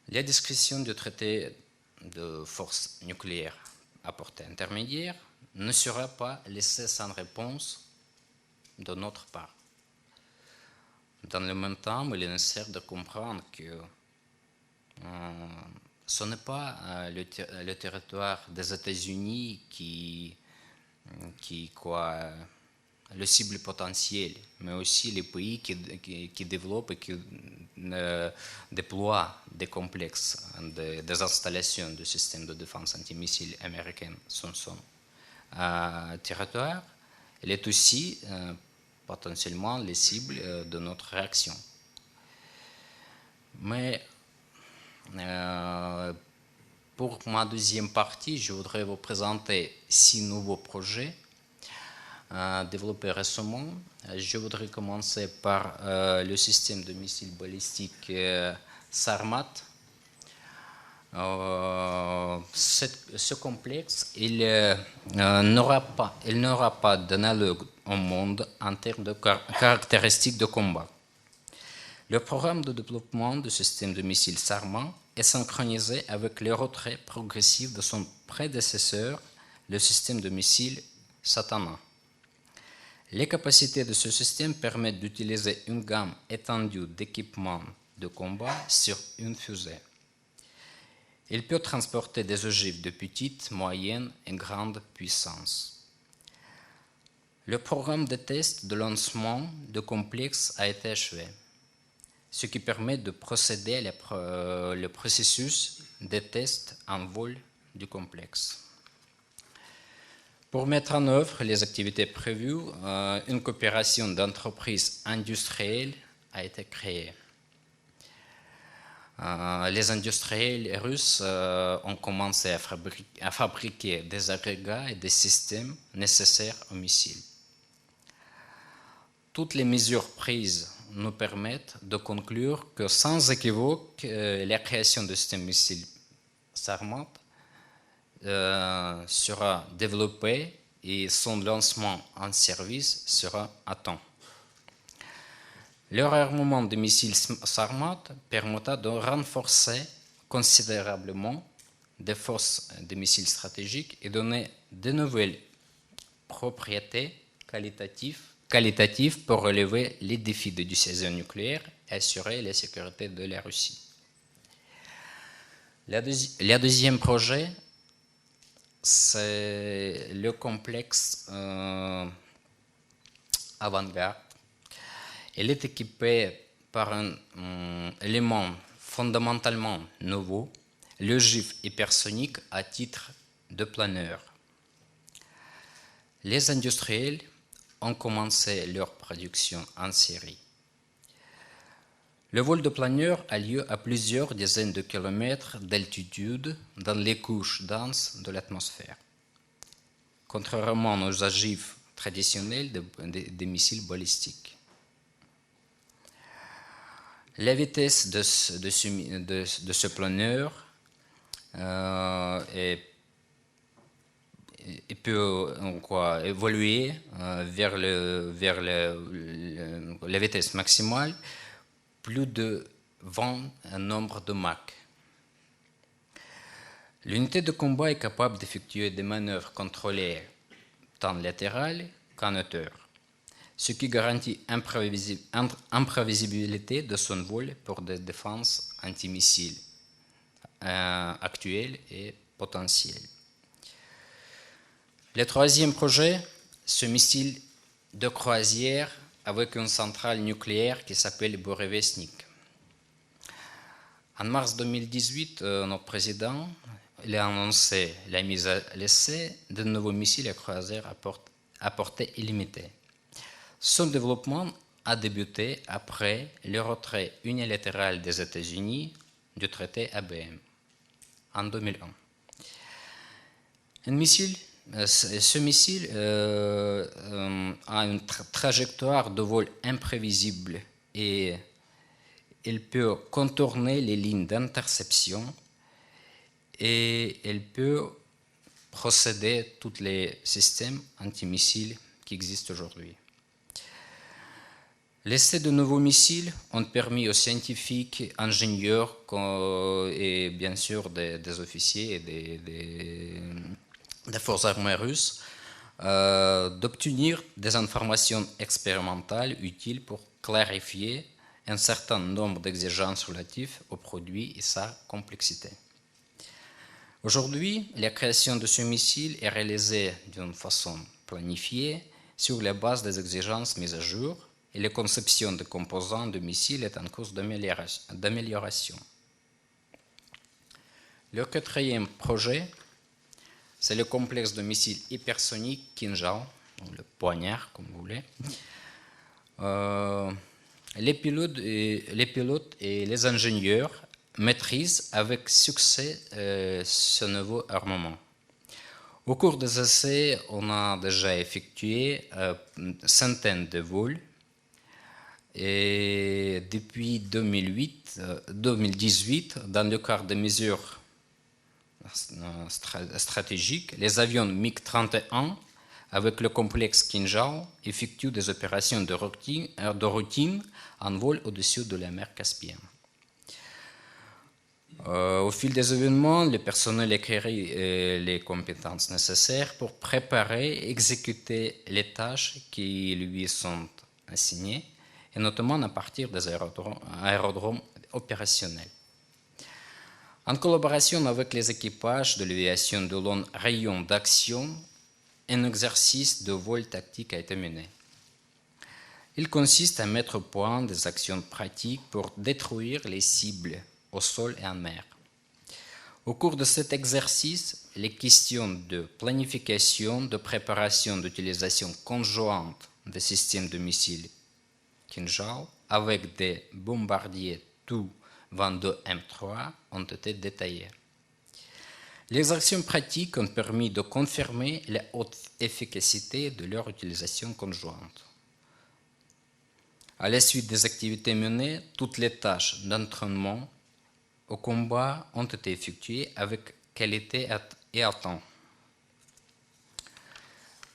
La discussion du traité de force nucléaire à portée intermédiaire ne sera pas laissée sans réponse de notre part. Dans le même temps, il est nécessaire de comprendre que ce n'est pas le territoire des États-Unis qui le cible potentiel, mais aussi les pays qui développent et qui déploient des complexes, des installations du système de défense antimissile américain sur son territoire. Il est aussi potentiellement les cibles de notre réaction. Mais pour ma deuxième partie, je voudrais vous présenter 6 nouveaux projets développés récemment. Je voudrais commencer par le système de missiles balistiques Sarmat. Ce complexe, il n'aura pas d'analogue au monde en termes de caractéristiques de combat. Le programme de développement du système de missiles Sarmat est synchronisé avec le retrait progressif de son prédécesseur, le système de missiles Satana. Les capacités de ce système permettent d'utiliser une gamme étendue d'équipements de combat sur une fusée. Il peut transporter des ogives de petite, moyenne et grande puissance. Le programme de test de lancement du complexe a été achevé, ce qui permet de procéder le processus de test en vol du complexe. Pour mettre en œuvre les activités prévues, une coopération d'entreprises industrielles a été créée. Les industriels russes ont commencé à fabriquer des agrégats et des systèmes nécessaires aux missiles. Toutes les mesures prises nous permettent de conclure que sans équivoque, la création de systèmes missiles Sarmat sera développée et son lancement en service sera à temps. Le réarmement des missiles Sarmat permettra de renforcer considérablement des forces des missiles stratégiques et donner de nouvelles propriétés qualitatives pour relever les défis de dissuasion nucléaire et assurer la sécurité de la Russie. Le deuxième projet, c'est le complexe Avangard. Il est équipé par un élément fondamentalement nouveau, l'ogive hypersonique à titre de planeur. Les industriels ont commencé leur production en série. Le vol de planeur a lieu à plusieurs dizaines de kilomètres d'altitude dans les couches denses de l'atmosphère, contrairement aux ogives traditionnelles des missiles balistiques. La vitesse de ce planeur peut évoluer vers la vitesse maximale, plus de 20 nombres de Mach. L'unité de combat est capable d'effectuer des manœuvres contrôlées tant latérales qu'en hauteur, ce qui garantit imprévisibilité de son vol pour des défenses antimissiles actuelles et potentielles. Le troisième projet, ce missile de croisière avec une centrale nucléaire qui s'appelle Burevestnik. En mars 2018, notre président il a annoncé la mise à l'essai de nouveaux missiles à croisière à portée illimitée. Son développement a débuté après le retrait unilatéral des États-Unis du traité ABM en 2001. Ce missile a une trajectoire de vol imprévisible et il peut contourner les lignes d'interception et il peut procéder à tous les systèmes antimissiles qui existent aujourd'hui. L'essai de nouveaux missiles ont permis aux scientifiques, ingénieurs et bien sûr des officiers et des forces armées russes d'obtenir des informations expérimentales utiles pour clarifier un certain nombre d'exigences relatives au produit et sa complexité. Aujourd'hui, la création de ce missile est réalisée d'une façon planifiée sur la base des exigences mises à jour et la conception des composants de missiles est en cours d'amélioration. Le quatrième projet, c'est le complexe de missiles hypersoniques Kinjal, ou le poignard, comme vous voulez. Les pilotes et les ingénieurs maîtrisent avec succès ce nouveau armement. Au cours des essais, on a déjà effectué centaines de vols et depuis 2018, dans le cadre des mesures stratégiques, les avions MiG-31 avec le complexe Kinjal effectuent des opérations de routine en vol au-dessus de la mer Caspienne. Au fil des événements, le personnel acquérit les compétences nécessaires pour préparer et exécuter les tâches qui lui sont assignées, et notamment à partir des aérodromes opérationnels. En collaboration avec les équipages de l'aviation de long rayon d'action, un exercice de vol tactique a été mené. Il consiste à mettre au point des actions pratiques pour détruire les cibles au sol et en mer. Au cours de cet exercice, les questions de planification, de préparation, d'utilisation conjointe des systèmes de missiles Kinjal avec des bombardiers Tu-22M3 ont été détaillées. Les actions pratiques ont permis de confirmer la haute efficacité de leur utilisation conjointe. À la suite des activités menées, toutes les tâches d'entraînement au combat ont été effectuées avec qualité et à temps.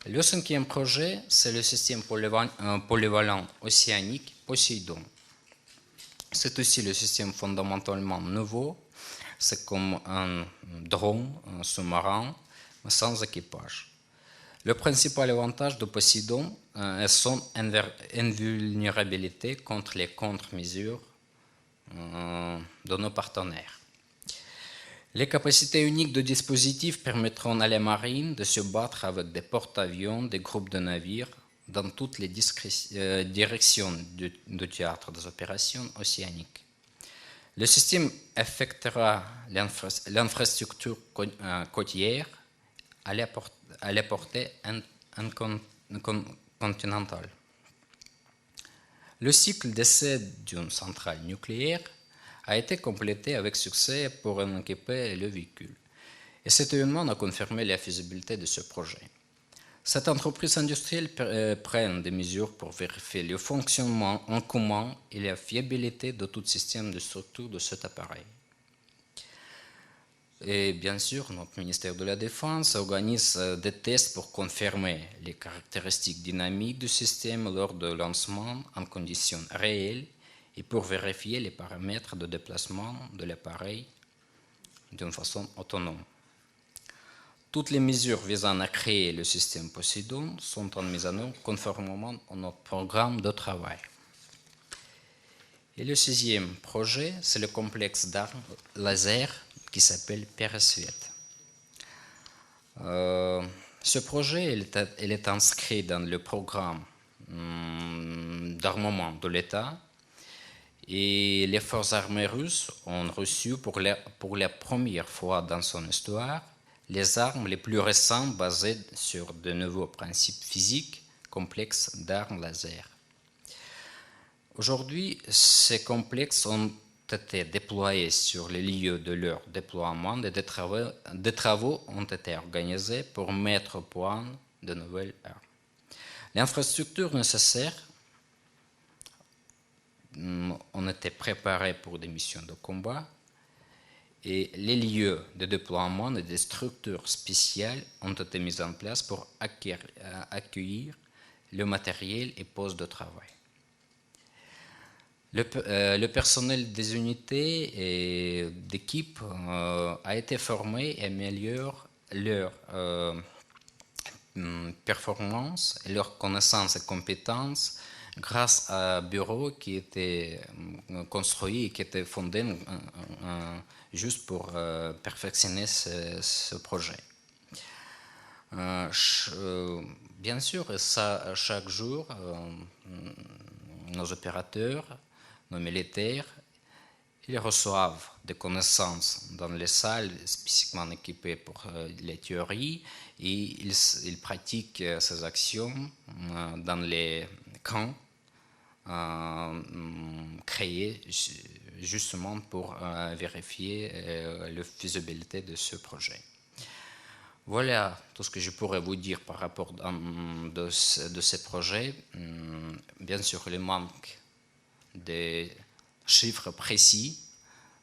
Le cinquième projet, c'est le système polyvalent océanique Poséidon. C'est aussi le système fondamentalement nouveau. C'est comme un drone, un sous-marin, mais sans équipage. Le principal avantage de Poséidon est son invulnérabilité contre les contre-mesures de nos partenaires. Les capacités uniques de dispositif permettront à la marine de se battre avec des porte-avions, des groupes de navires dans toutes les directions du théâtre des opérations océaniques. Le système affectera l'infrastructure côtière à la portée continentale. Le cycle d'essai d'une centrale nucléaire a été complété avec succès pour en équiper le véhicule. Et cet événement a confirmé la faisabilité de ce projet. Cette entreprise industrielle prend des mesures pour vérifier le fonctionnement en commun et la fiabilité de tout système de structure de cet appareil. Et bien sûr, notre ministère de la Défense organise des tests pour confirmer les caractéristiques dynamiques du système lors de lancement en conditions réelles et pour vérifier les paramètres de déplacement de l'appareil d'une façon autonome. Toutes les mesures visant à créer le système Poséidon sont en mise en œuvre conformément à notre programme de travail. Et le sixième projet, c'est le complexe d'armes laser qui s'appelle Peresviet. Ce projet il est inscrit dans le programme d'armement de l'État. Et les forces armées russes ont reçu pour la première fois dans son histoire les armes les plus récentes basées sur de nouveaux principes physiques complexes d'armes laser. Aujourd'hui, ces complexes ont été déployés sur les lieux de leur déploiement et des travaux ont été organisés pour mettre au point de nouvelles armes. L'infrastructure nécessaire ont été préparés pour des missions de combat et les lieux de déploiement et des structures spéciales ont été mis en place pour accueillir le matériel et postes de travail. Le personnel des unités et d'équipe a été formé et améliore leur performance, leurs connaissances et compétences grâce à un bureau qui était construit et qui était fondé juste pour perfectionner ce projet. Bien sûr, chaque jour, nos opérateurs, nos militaires, ils reçoivent des connaissances dans les salles spécifiquement équipées pour les théories et ils pratiquent ces actions dans les camps créés justement pour vérifier la faisabilité de ce projet. Voilà tout ce que je pourrais vous dire par rapport de ces projets. Bien sûr, le manque des chiffres précis,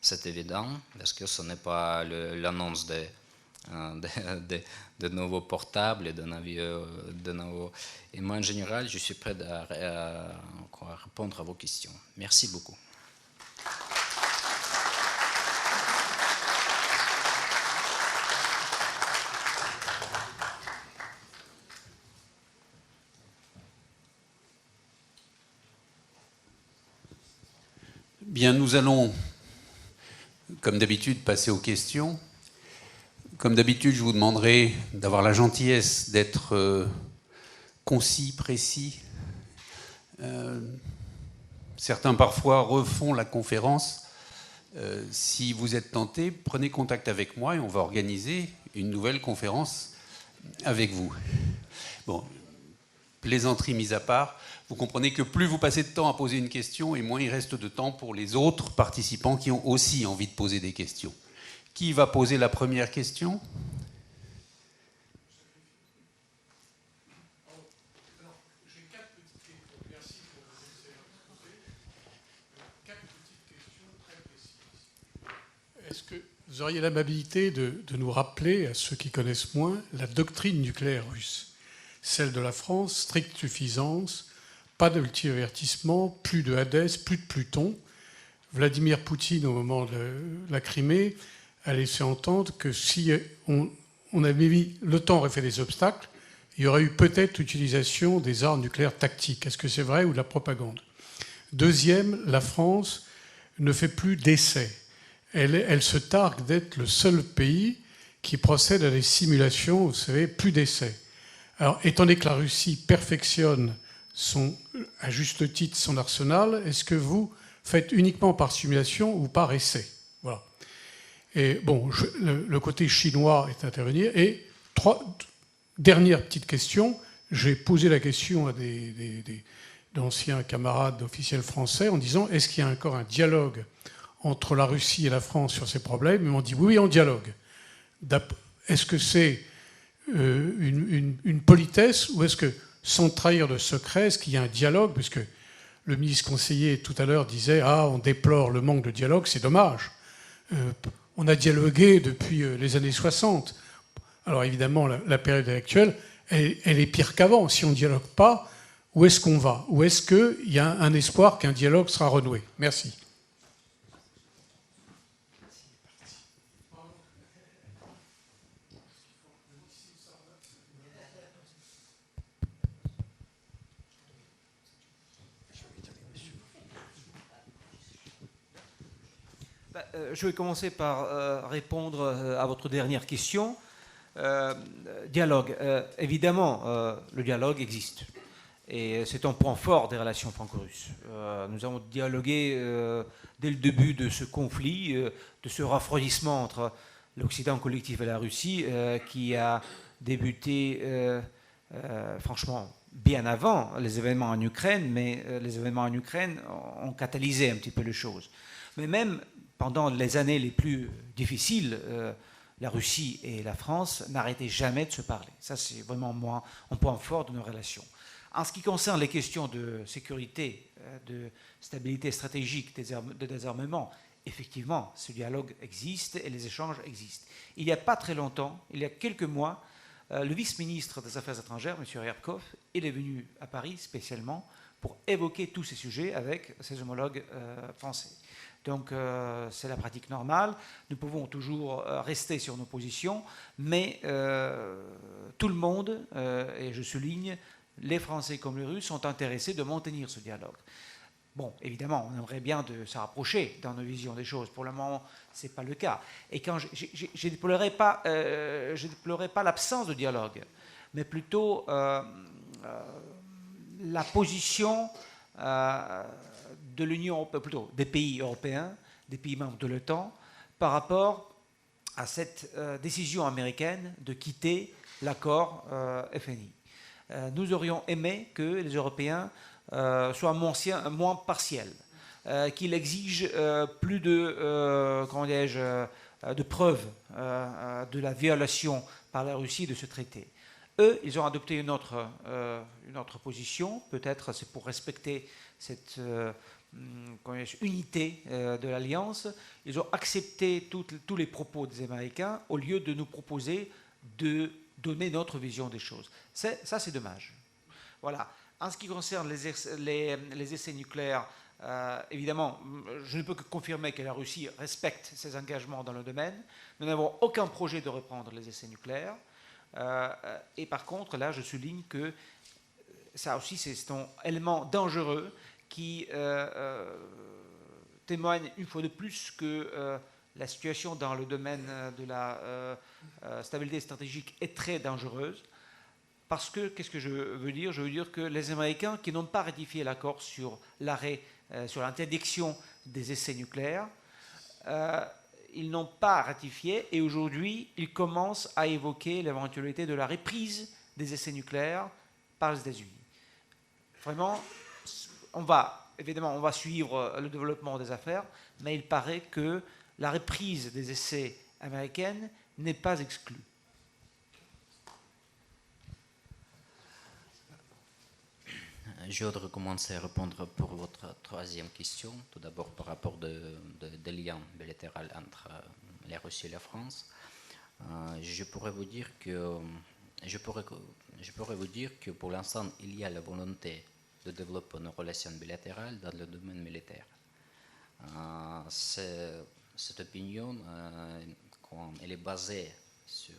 c'est évident, parce que ce n'est pas l'annonce de nouveaux portables et de nouveaux... Et moi, en général, je suis prêt à répondre à vos questions. Merci beaucoup. Bien, nous allons, comme d'habitude, passer aux questions. Comme d'habitude, je vous demanderai d'avoir la gentillesse d'être concis, précis. Certains parfois refont la conférence. Si vous êtes tenté, prenez contact avec moi et on va organiser une nouvelle conférence avec vous. Bon, plaisanterie mise à part, vous comprenez que plus vous passez de temps à poser une question et moins il reste de temps pour les autres participants qui ont aussi envie de poser des questions. Qui va poser la première question ? J'ai 4 petites questions. Merci pour vos excellentes exposés. 4 petites questions très précises. Est-ce que vous auriez l'amabilité de nous rappeler, à ceux qui connaissent moins, la doctrine nucléaire russe ? Celle de la France, stricte suffisance, pas de multi-avertissement, plus de Hadès, plus de Pluton. Vladimir Poutine, au moment de la Crimée, a laissé entendre que si on avait mis, le temps aurait fait des obstacles, il y aurait eu peut-être l'utilisation des armes nucléaires tactiques. Est-ce que c'est vrai ou de la propagande ? Deuxième, la France ne fait plus d'essais. Elle se targue d'être le seul pays qui procède à des simulations, vous savez, plus d'essais. Alors, étant donné que la Russie perfectionne à juste titre son arsenal, est-ce que vous faites uniquement par simulation ou par essai ? Voilà. Et bon, le côté chinois est intervenu. Et dernière petite question. J'ai posé la question à d'anciens camarades officiels français en disant est-ce qu'il y a encore un dialogue entre la Russie et la France sur ces problèmes ? Ils m'ont dit oui, on dialogue. Est-ce que c'est une politesse ou est-ce que, sans trahir de secret, est-ce qu'il y a un dialogue ? Parce que le ministre conseiller tout à l'heure disait « Ah, on déplore le manque de dialogue, c'est dommage. On a dialogué depuis les années 60. » Alors évidemment, la période actuelle, elle est pire qu'avant. Si on ne dialogue pas, où est-ce qu'on va ? Ou est-ce qu'il y a un espoir qu'un dialogue sera renoué ? Merci. Je vais commencer par répondre à votre dernière question. Dialogue. Évidemment, le dialogue existe. Et c'est un point fort des relations franco-russes. Nous avons dialogué dès le début de ce conflit, de ce refroidissement entre l'Occident collectif et la Russie, qui a débuté franchement bien avant les événements en Ukraine, mais les événements en Ukraine ont catalysé un petit peu les choses. Mais même pendant les années les plus difficiles, la Russie et la France n'arrêtaient jamais de se parler. Ça, c'est vraiment moi, un point fort de nos relations. En ce qui concerne les questions de sécurité, de stabilité stratégique, de désarmement, effectivement, ce dialogue existe et les échanges existent. Il n'y a pas très longtemps, il y a quelques mois, le vice-ministre des Affaires étrangères, M. Ryabkov, il est venu à Paris spécialement pour évoquer tous ces sujets avec ses homologues français. Donc c'est la pratique normale. Nous pouvons toujours rester sur nos positions, mais tout le monde, et je souligne, les Français comme les Russes, sont intéressés de maintenir ce dialogue. Bon, évidemment, on aimerait bien de se rapprocher dans nos visions des choses. Pour le moment, ce n'est pas le cas. Et quand je ne déplorerai pas, l'absence de dialogue, mais plutôt la position de l'Union, plutôt des pays européens, des pays membres de l'OTAN, par rapport à cette décision américaine de quitter l'accord FNI. Nous aurions aimé que les Européens soient moins partiels, qu'ils exigent plus de, de preuves de la violation par la Russie de ce traité. Eux, ils ont adopté une autre position, peut-être c'est pour respecter cette unité de l'Alliance. Ils ont accepté tous les propos des Américains au lieu de nous proposer de donner notre vision des choses. Ça, c'est dommage. Voilà. En ce qui concerne les essais nucléaires, évidemment, je ne peux que confirmer que la Russie respecte ses engagements dans le domaine. Nous n'avons aucun projet de reprendre les essais nucléaires. Et par contre, là, je souligne que ça aussi, c'est un élément dangereux qui témoigne une fois de plus que la situation dans le domaine de la stabilité stratégique est très dangereuse. Parce que, qu'est-ce que je veux dire ? Je veux dire que les Américains qui n'ont pas ratifié l'accord sur l'arrêt, sur l'interdiction des essais nucléaires, ils n'ont pas ratifié et aujourd'hui, ils commencent à évoquer l'éventualité de la reprise des essais nucléaires par les États-Unis. Vraiment, on va suivre le développement des affaires, mais il paraît que la reprise des essais américains n'est pas exclue. Je voudrais commencer à répondre pour votre troisième question. Tout d'abord, par rapport des liens bilatéraux entre la Russie et la France. Je pourrais vous dire que pour l'instant, il y a la volonté de développer nos relations bilatérales dans le domaine militaire. Cette opinion, elle est basée sur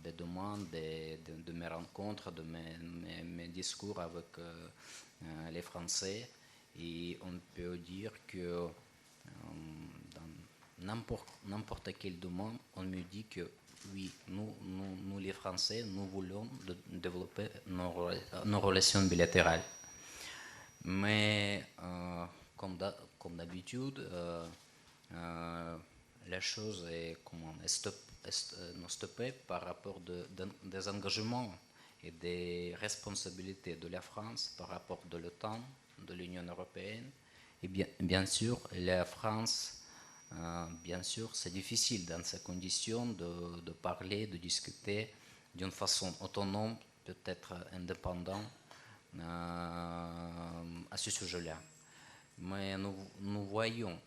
des demandes, de mes rencontres, de mes discours avec les Français. Et on peut dire que dans n'importe quelle demande, on me dit que oui, nous les Français, nous voulons développer nos relations bilatérales. Mais comme d'habitude, la chose est stoppée par rapport des engagements et des responsabilités de la France par rapport de l'OTAN, de l'Union européenne. Et bien sûr, la France, bien sûr, c'est difficile dans ces conditions de parler, de discuter d'une façon autonome, peut-être indépendante à ce sujet-là. Mais nous voyons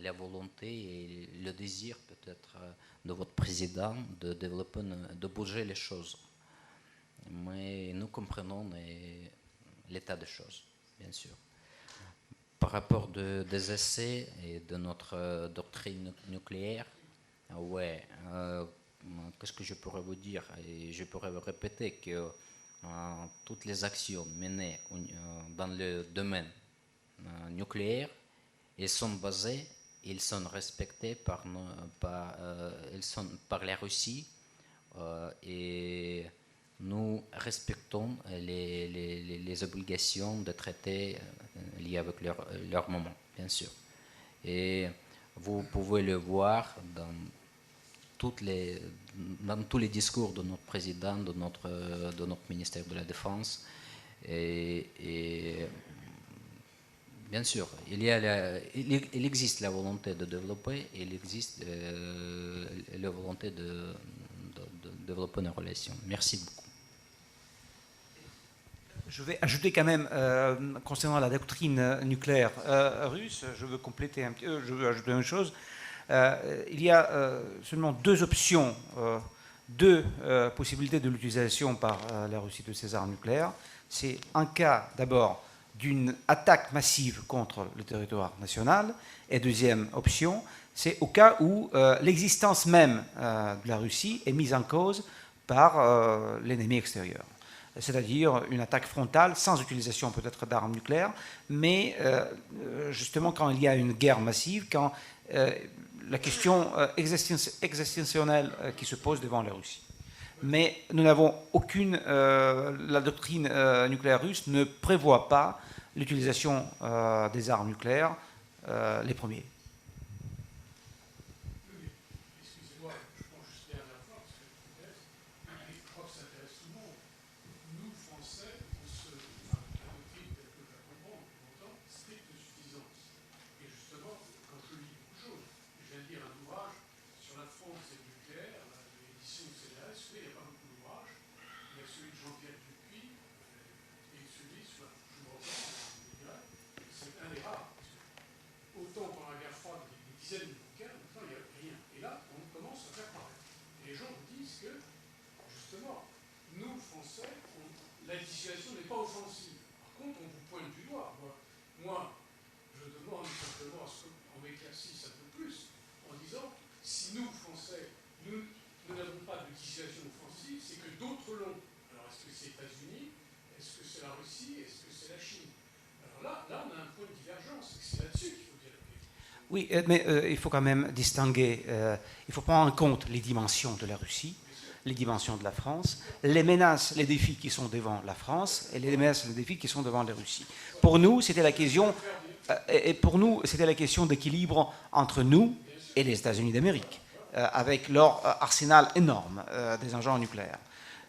la volonté et le désir peut-être de votre président de développer, de bouger les choses. Mais nous comprenons l'état des choses, bien sûr. Par rapport des essais et de notre doctrine nucléaire, ouais, qu'est-ce que je pourrais vous dire? Et je pourrais vous répéter que toutes les actions menées dans le domaine nucléaire, elles sont basées, elles sont respectées par la Russie et nous respectons les obligations de traité liées avec leur moment, bien sûr. Et vous pouvez le voir dans tous les discours de notre président, de notre ministère de la Défense. Et bien sûr, il existe la volonté de développer, il existe la volonté de développer nos relations. Merci beaucoup. Je vais ajouter quand même, concernant la doctrine nucléaire russe, je veux compléter je veux ajouter une chose. Il y a seulement deux options, deux possibilités de l'utilisation par la Russie de ces armes nucléaires. C'est un cas d'abord d'une attaque massive contre le territoire national, et deuxième option, c'est au cas où l'existence même de la Russie est mise en cause par l'ennemi extérieur. C'est-à-dire une attaque frontale sans utilisation peut-être d'armes nucléaires, mais justement quand il y a une guerre massive, quand la question existentielle qui se pose devant la Russie. Mais nous n'avons aucune... la doctrine nucléaire russe ne prévoit pas l'utilisation des armes nucléaires les premiers. Excusez-moi, je prends juste la dernière fois, parce que peut-être, et je crois que ça intéresse tout le monde. Nous, Français, on se... Enfin, la doctrine telle que je la comprends depuis longtemps, stricte suffisance. Et justement, quand je lis beaucoup de choses, je viens de lire un ouvrage sur la France et le nucléaire, l'édition CNRS, il n'y a pas beaucoup d'ouvrages. Il y a celui de Jean-Pierre Dupuis et celui sur la Gibraltar, c'est un des rares. Autant pendant la guerre froide, il y a des dizaines de bouquins, maintenant il n'y a rien. Et là, on commence à faire pareil. Et les gens vous disent que, justement, nous, Français, la dissuasion n'est pas offensive. Par contre, on vous pointe du doigt. Moi je demande simplement à ce qu'on m'éclaircisse un peu plus, en disant, si nous, Français, nous n'avons pas de dissuasion offensive, c'est que d'autres l'ont. Alors, est-ce que c'est les États-Unis? Est-ce que c'est la Russie? Est-ce que c'est la Chine? Alors là, on a un point de divergence, c'est là-dessus qu'il faut dialoguer. Oui, mais il faut quand même distinguer, il faut prendre en compte les dimensions de la Russie, les dimensions de la France, les menaces, les défis qui sont devant la France et les menaces, les défis qui sont devant la Russie. Pour nous, c'était la question, d'équilibre entre nous et les États-Unis d'Amérique, avec leur arsenal énorme des engins nucléaires.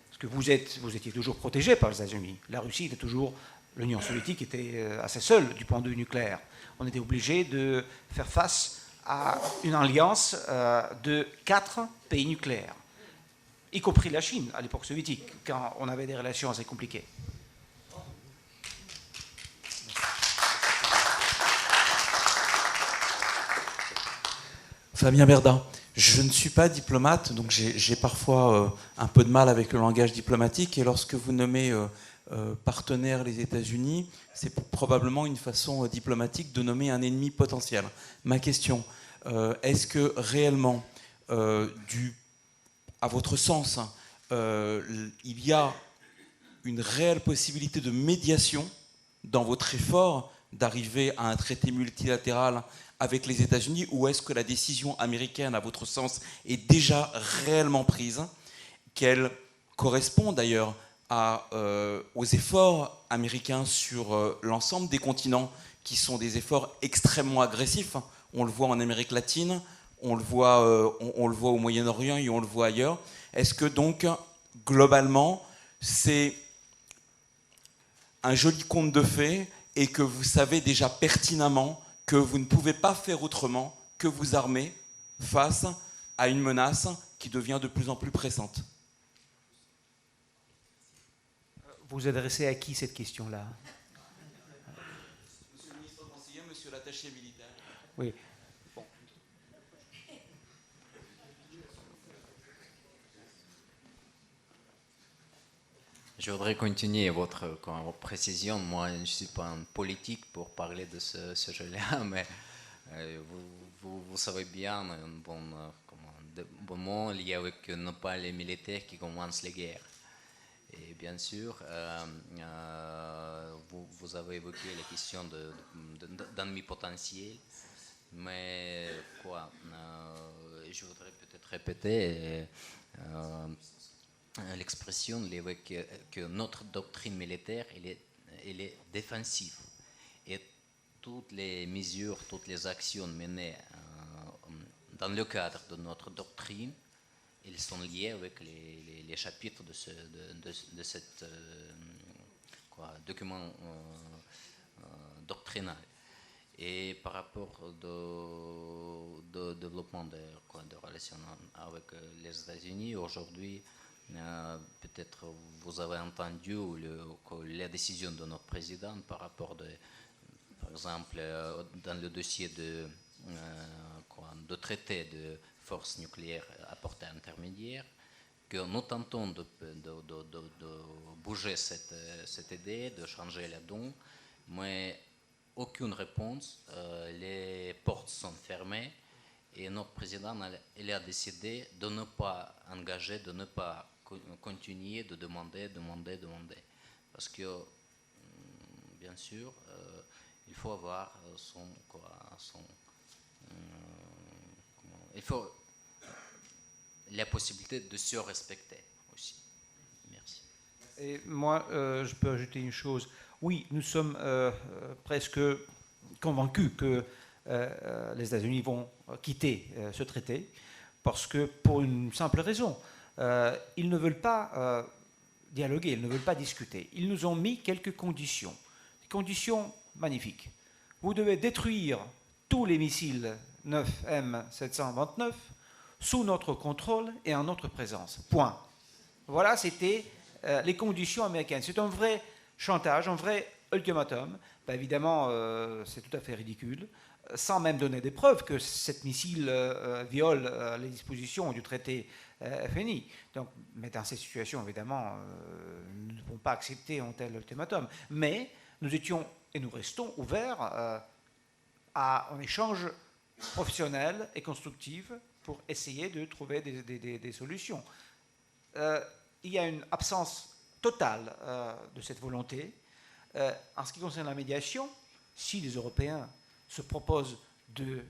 Parce que vous étiez toujours protégé par les États-Unis. La Russie était toujours, l'Union soviétique était assez seule du point de vue nucléaire. On était obligé de faire face à une alliance de 4 pays nucléaires, y compris la Chine à l'époque soviétique, quand on avait des relations assez compliquées. Fabien Berda, je ne suis pas diplomate, donc j'ai parfois un peu de mal avec le langage diplomatique, et lorsque vous nommez partenaire les États-Unis, c'est probablement une façon diplomatique de nommer un ennemi potentiel. Ma question, est-ce que réellement, à votre sens, il y a une réelle possibilité de médiation dans votre effort d'arriver à un traité multilatéral avec les États-Unis, ou est-ce que la décision américaine, à votre sens, est déjà réellement prise, qu'elle correspond d'ailleurs aux efforts américains sur l'ensemble des continents, qui sont des efforts extrêmement agressifs? On le voit en Amérique latine, on le voit au Moyen-Orient et on le voit ailleurs. Est-ce que donc, globalement, c'est un joli conte de fées et que vous savez déjà pertinemment que vous ne pouvez pas faire autrement que vous armer face à une menace qui devient de plus en plus pressante? Vous adressez à qui cette question-là? Monsieur le ministre conseiller, monsieur l'attaché militaire. Oui. Bon. Je voudrais continuer votre précision. Moi, je ne suis pas un politique pour parler de ce sujet-là, mais vous savez bien, de bon moment, il y a avec non pas les militaires qui commencent les guerres. Et bien sûr, vous avez évoqué la question d'ennemis potentiels, mais je voudrais peut-être répéter. l'expression évoque que notre doctrine militaire elle est défensive. Et toutes les mesures, toutes les actions menées dans le cadre de notre doctrine, elles sont liées avec les chapitres de ce document doctrinal. Et par rapport au développement de relations avec les États-Unis, aujourd'hui, peut-être vous avez entendu la décision de notre président par rapport par exemple, dans le dossier de traité de force nucléaire à portée intermédiaire, que nous tentons de bouger cette idée, de changer la donne, mais aucune réponse, les portes sont fermées et notre président il a décidé de ne pas engager, de ne pas continuer de demander. Parce que, bien sûr, il faut avoir il faut la possibilité de se respecter aussi. Merci. Et moi, je peux ajouter une chose. Oui, nous sommes presque convaincus que les États-Unis vont quitter ce traité, parce que pour une simple raison, ils ne veulent pas dialoguer, ils ne veulent pas discuter. Ils nous ont mis quelques conditions, des conditions magnifiques. Vous devez détruire tous les missiles 9M729 sous notre contrôle et en notre présence. Point. Voilà, c'était les conditions américaines. C'est un vrai chantage, un vrai ultimatum. Ben évidemment, c'est tout à fait ridicule, sans même donner des preuves que cet missile viole les dispositions du traité FNI. Donc, mais dans ces situations, évidemment, nous ne pouvons pas accepter un tel ultimatum. Mais nous étions et nous restons ouverts à un échange professionnel et constructif pour essayer de trouver des solutions. Il y a une absence totale de cette volonté. En ce qui concerne la médiation, si les Européens se proposent de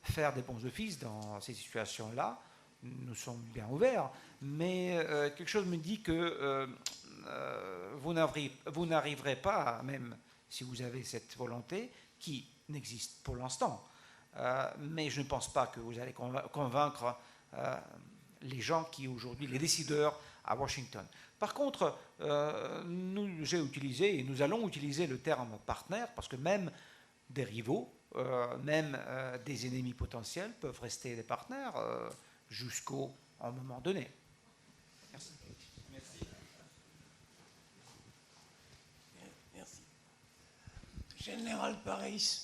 faire des bons offices dans ces situations-là, nous sommes bien ouverts, mais quelque chose me dit que vous n'arriverez pas, même si vous avez cette volonté, qui n'existe pour l'instant. Mais je ne pense pas que vous allez convaincre les gens qui aujourd'hui, les décideurs à Washington. Par contre, j'ai utilisé et nous allons utiliser le terme partenaire, parce que même des rivaux, même des ennemis potentiels peuvent rester des partenaires jusqu'au moment donné. Merci. Merci. Merci. Général Paris,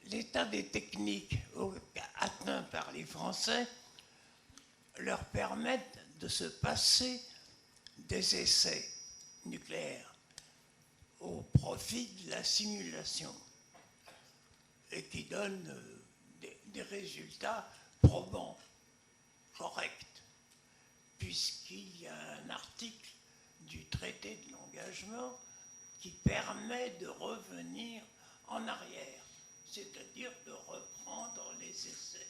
l'état des techniques atteints par les Français leur permettent de se passer des essais nucléaires au profit de la simulation et qui donnent des résultats probants, corrects, puisqu'il y a un article du traité de l'engagement qui permet de revenir en arrière, c'est-à-dire de reprendre les essais.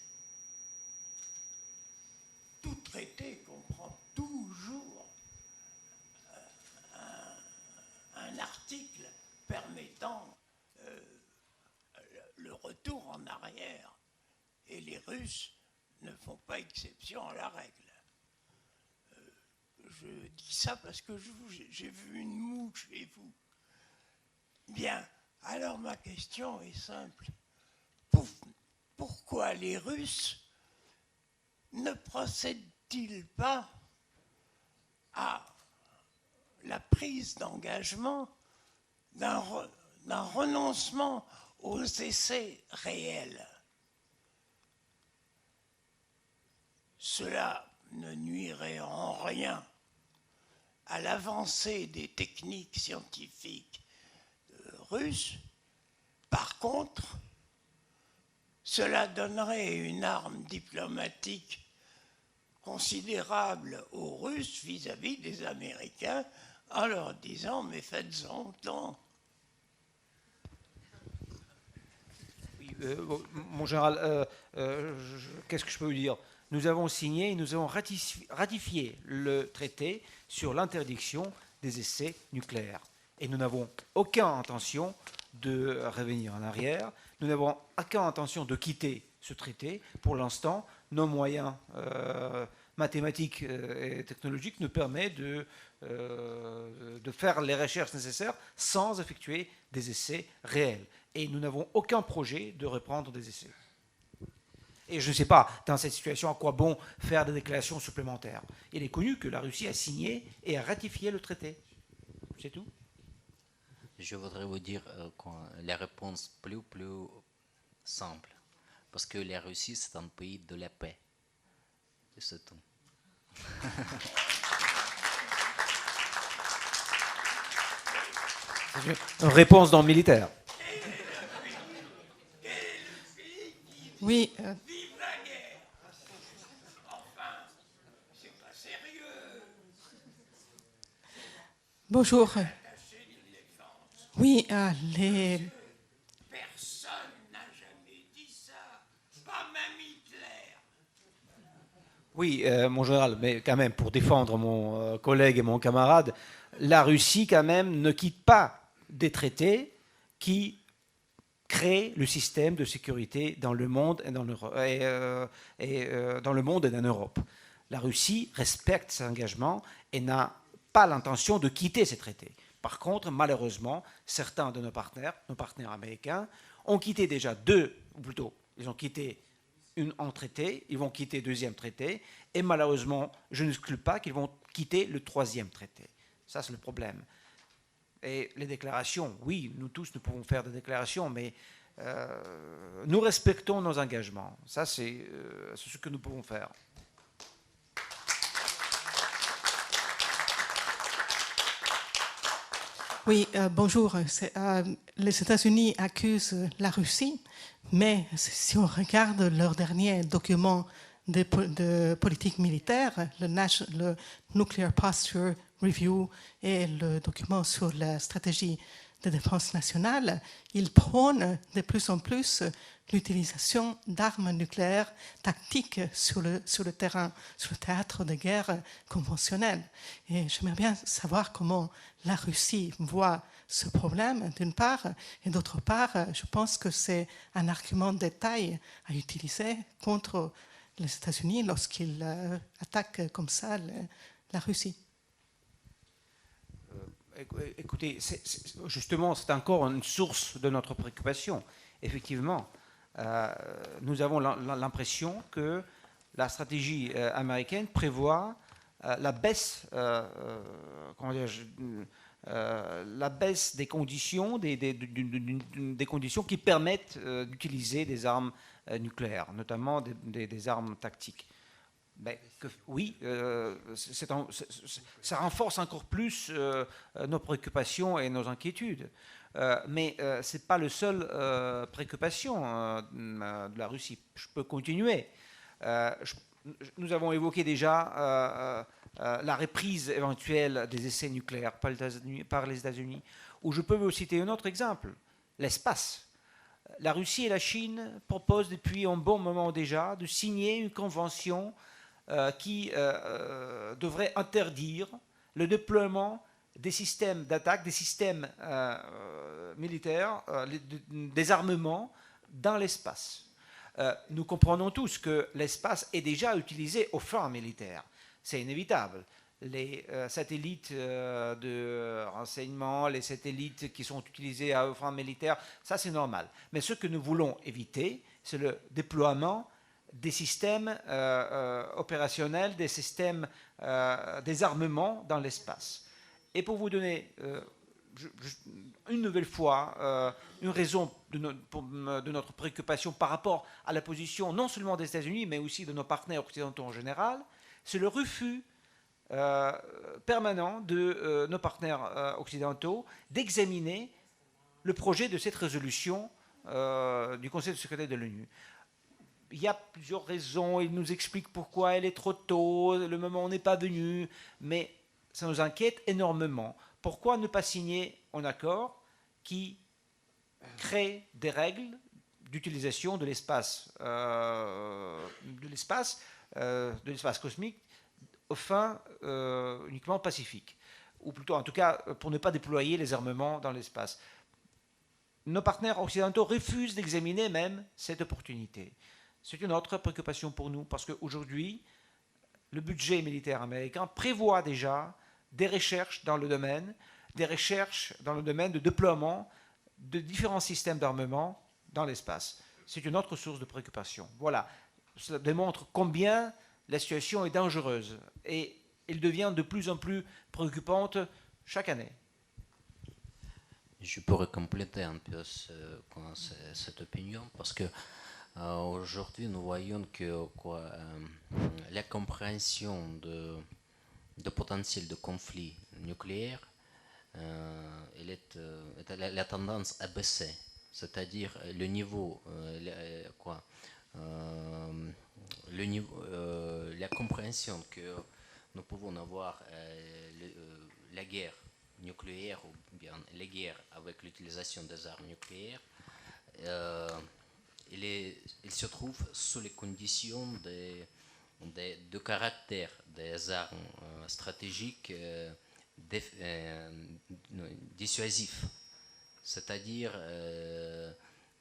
Tout traité comprend toujours un article permettant le retour en arrière. Et les Russes ne font pas exception à la règle. Je dis ça parce que j'ai vu une moue chez vous. Bien, alors ma question est simple. Pourquoi les Russes ne procèdent-ils pas à la prise d'engagement d'un renoncement aux essais réels? Cela ne nuirait en rien à l'avancée des techniques scientifiques russes. Par contre, cela donnerait une arme diplomatique considérable aux Russes vis-à-vis des Américains en leur disant « mais faites-en autant ». Mon général, qu'est-ce que je peux vous dire? nous avons signé et nous avons ratifié le traité sur l'interdiction des essais nucléaires. Et nous n'avons aucune intention de revenir en arrière, nous n'avons aucune intention de quitter ce traité. Pour l'instant, nos moyens mathématiques et technologiques nous permettent de faire les recherches nécessaires sans effectuer des essais réels. Et nous n'avons aucun projet de reprendre des essais. Et je ne sais pas, dans cette situation, à quoi bon faire des déclarations supplémentaires. Il est connu que la Russie a signé et a ratifié le traité. C'est tout. Je voudrais vous dire la réponse plus simple. Parce que la Russie, c'est un pays de la paix. Et c'est tout. Une réponse dans le militaire. Oui. Vive la guerre. Enfin, c'est pas sérieux. Bonjour. Oui, les... Personne n'a jamais dit ça. Pas même Hitler. Oui, mon général, mais quand même, pour défendre mon collègue et mon camarade, la Russie, quand même, ne quitte pas des traités qui créent le système de sécurité dans le monde et dans dans le monde et dans l'Europe. La Russie respecte ses engagements et n'a pas l'intention de quitter ces traités. Par contre, malheureusement, certains de nos partenaires américains, ont quitté déjà ils ont quitté un traité, ils vont quitter le deuxième traité, et malheureusement, je n'exclus pas qu'ils vont quitter le troisième traité. Ça, c'est le problème. Et les déclarations, oui, nous tous, nous pouvons faire des déclarations, mais nous respectons nos engagements. Ça, c'est ce que nous pouvons faire. Oui, bonjour. Les États-Unis accusent la Russie, mais si on regarde leurs derniers documents de politique militaire, le Nuclear Posture Review et le document sur la stratégie de défense nationale, ils prônent de plus en plus l'utilisation d'armes nucléaires tactiques sur le terrain, sur le théâtre de guerre conventionnel. Et j'aimerais bien savoir comment la Russie voit ce problème, d'une part, et d'autre part, je pense que c'est un argument de taille à utiliser contre les États-Unis lorsqu'ils attaquent comme ça la Russie. Écoutez, justement, c'est encore une source de notre préoccupation. Effectivement, nous avons l'impression que la stratégie américaine prévoit la baisse des conditions, des conditions qui permettent d'utiliser des armes nucléaires, notamment des armes tactiques. Oui, ça renforce encore plus nos préoccupations et nos inquiétudes. Mais ce n'est pas la seule préoccupation de la Russie. Je peux continuer. Nous avons évoqué déjà la reprise éventuelle des essais nucléaires par les États-Unis, où je peux vous citer un autre exemple, l'espace. La Russie et la Chine proposent depuis un bon moment déjà de signer une convention qui devrait interdire le déploiement des systèmes d'attaque, des systèmes militaires, des armements dans l'espace. Nous comprenons tous que l'espace est déjà utilisé aux fins militaires. C'est inévitable. Les satellites de renseignement, les satellites qui sont utilisés aux fins militaires, ça c'est normal. Mais ce que nous voulons éviter, c'est le déploiement des systèmes opérationnels, des systèmes des armements dans l'espace. Et pour vous donner une nouvelle fois une raison de notre préoccupation par rapport à la position non seulement des États-Unis, mais aussi de nos partenaires occidentaux en général, c'est le refus permanent de nos partenaires occidentaux d'examiner le projet de cette résolution du Conseil de sécurité de l'ONU. Il y a plusieurs raisons, il nous explique pourquoi elle est trop tôt, le moment n'est pas venu, mais ça nous inquiète énormément. Pourquoi ne pas signer un accord qui crée des règles d'utilisation de l'espace de l'espace cosmique aux fins uniquement pacifiques, ou plutôt en tout cas pour ne pas déployer les armements dans l'espace. Nos partenaires occidentaux refusent d'examiner même cette opportunité. C'est une autre préoccupation pour nous, parce qu'aujourd'hui, le budget militaire américain prévoit déjà des recherches dans le domaine, de déploiement de différents systèmes d'armement dans l'espace. C'est une autre source de préoccupation. Voilà, cela démontre combien la situation est dangereuse et elle devient de plus en plus préoccupante chaque année. Je pourrais compléter un peu cette opinion parce que aujourd'hui nous voyons que la compréhension de potentiel de conflit nucléaire, la tendance à baisser, c'est-à-dire le niveau, la compréhension que nous pouvons avoir la guerre nucléaire ou bien les guerres avec l'utilisation des armes nucléaires, il se trouve sous les conditions de caractère des armes stratégiques dissuasifs, c'est-à-dire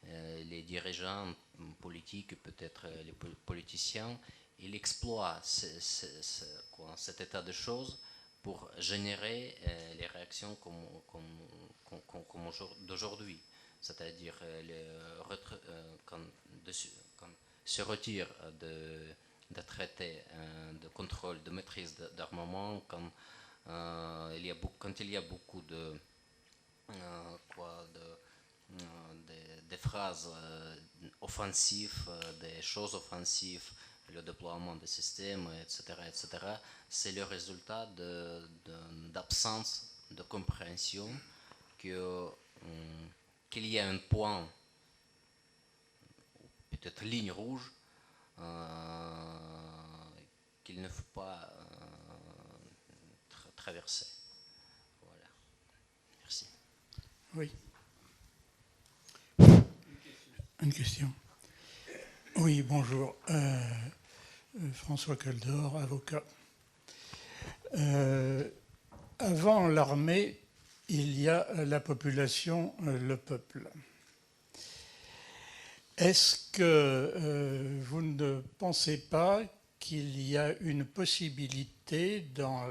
les dirigeants politiques, peut-être les politiciens, ils exploitent cet état de choses pour générer les réactions comme d'aujourd'hui, c'est-à-dire quand se retire de traités de contrôle, de maîtrise d'armement, quand il y a beaucoup des phrases offensives, des choses offensives, le déploiement des systèmes, etc., c'est le résultat d'absence de compréhension qu'il y a un point, peut-être ligne rouge, qu'il ne faut pas traverser. Voilà. Merci. Oui. Une question. Oui, bonjour. François Caldor, avocat. Avant l'armée, il y a la population, le peuple. Est-ce que vous ne pensez pas qu'il y a une possibilité dans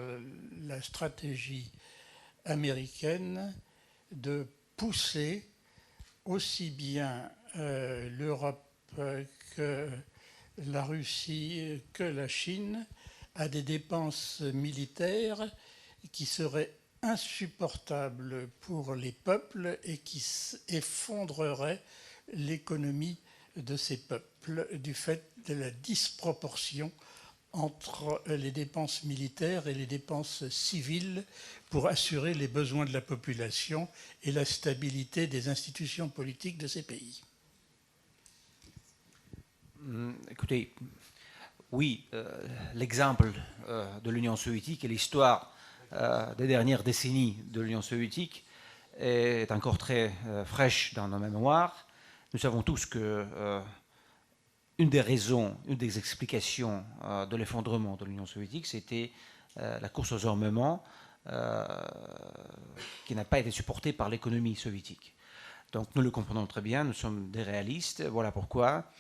la stratégie américaine de pousser aussi bien l'Europe que la Russie, que la Chine à des dépenses militaires qui seraient insupportables pour les peuples et qui effondreraient l'économie de ces peuples du fait de la disproportion entre les dépenses militaires et les dépenses civiles pour assurer les besoins de la population et la stabilité des institutions politiques de ces pays. Écoutez, oui, l'exemple de l'Union soviétique et l'histoire des dernières décennies de l'Union soviétique est encore très fraîche dans nos mémoires. Nous savons tous que une des raisons, une des explications de l'effondrement de l'Union soviétique, c'était la course aux armements qui n'a pas été supportée par l'économie soviétique. Donc nous le comprenons très bien, nous sommes des réalistes, voilà pourquoi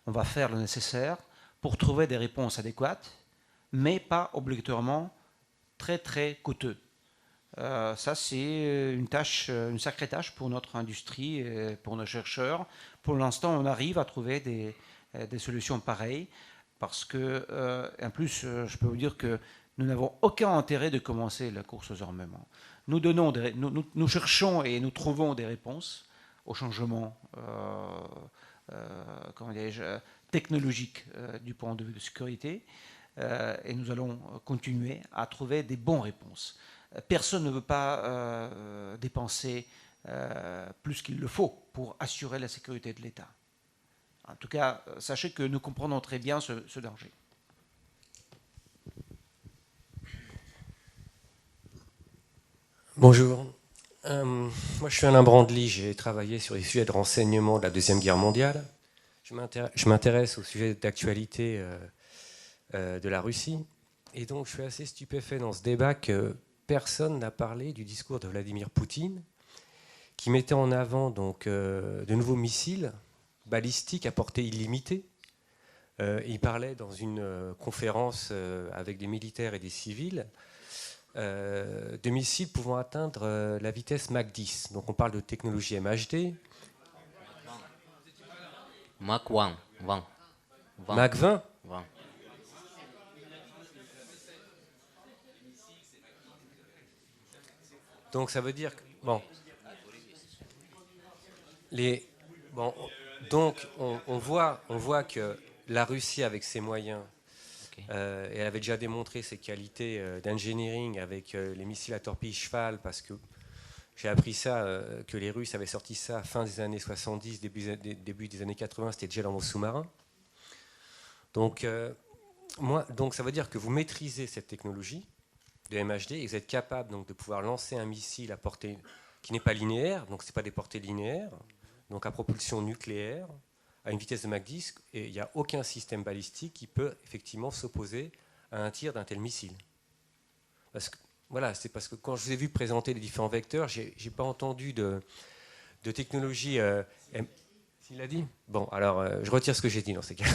on va faire le nécessaire pour trouver des réponses adéquates, mais pas obligatoirement très très coûteux. Ça c'est une sacrée tâche pour notre industrie, et pour nos chercheurs. Pour l'instant, on arrive à trouver des solutions pareilles, parce que, en plus, je peux vous dire que nous n'avons aucun intérêt de commencer la course aux armements. Nous cherchons et nous trouvons des réponses aux changements technologiques du point de vue de sécurité, et nous allons continuer à trouver des bonnes réponses. Personne ne veut pas dépenser plus qu'il le faut pour assurer la sécurité de l'État. En tout cas, sachez que nous comprenons très bien ce danger. Bonjour. Moi, je suis Alain Brandly. J'ai travaillé sur les sujets de renseignement de la Deuxième Guerre mondiale. Je m'intéresse aux sujets d'actualité de la Russie. Et donc je suis assez stupéfait dans ce débat que personne n'a parlé du discours de Vladimir Poutine, qui mettait en avant donc, de nouveaux missiles balistiques à portée illimitée. Il parlait dans une conférence avec des militaires et des civils de missiles pouvant atteindre la vitesse Mach 10. Donc on parle de technologie MHD. Mach 20. Mach 20 20. Donc ça veut dire que... Bon. Donc on voit que la Russie, avec ses moyens, elle avait déjà démontré ses qualités d'engineering avec les missiles à torpille cheval, parce que j'ai appris ça, que les Russes avaient sorti ça fin des années 70, début des années 80, c'était déjà dans vos sous-marins. Donc ça veut dire que vous maîtrisez cette technologie de MHD et vous êtes capable donc, de pouvoir lancer un missile à portée qui n'est pas linéaire, donc ce n'est pas des portées linéaires, donc à propulsion nucléaire, à une vitesse de Mach 10, et il n'y a aucun système balistique qui peut effectivement s'opposer à un tir d'un tel missile. C'est parce que quand je vous ai vu présenter les différents vecteurs, je n'ai pas entendu de technologie... S'il l'a dit ? Bon, alors je retire ce que j'ai dit dans ces cas.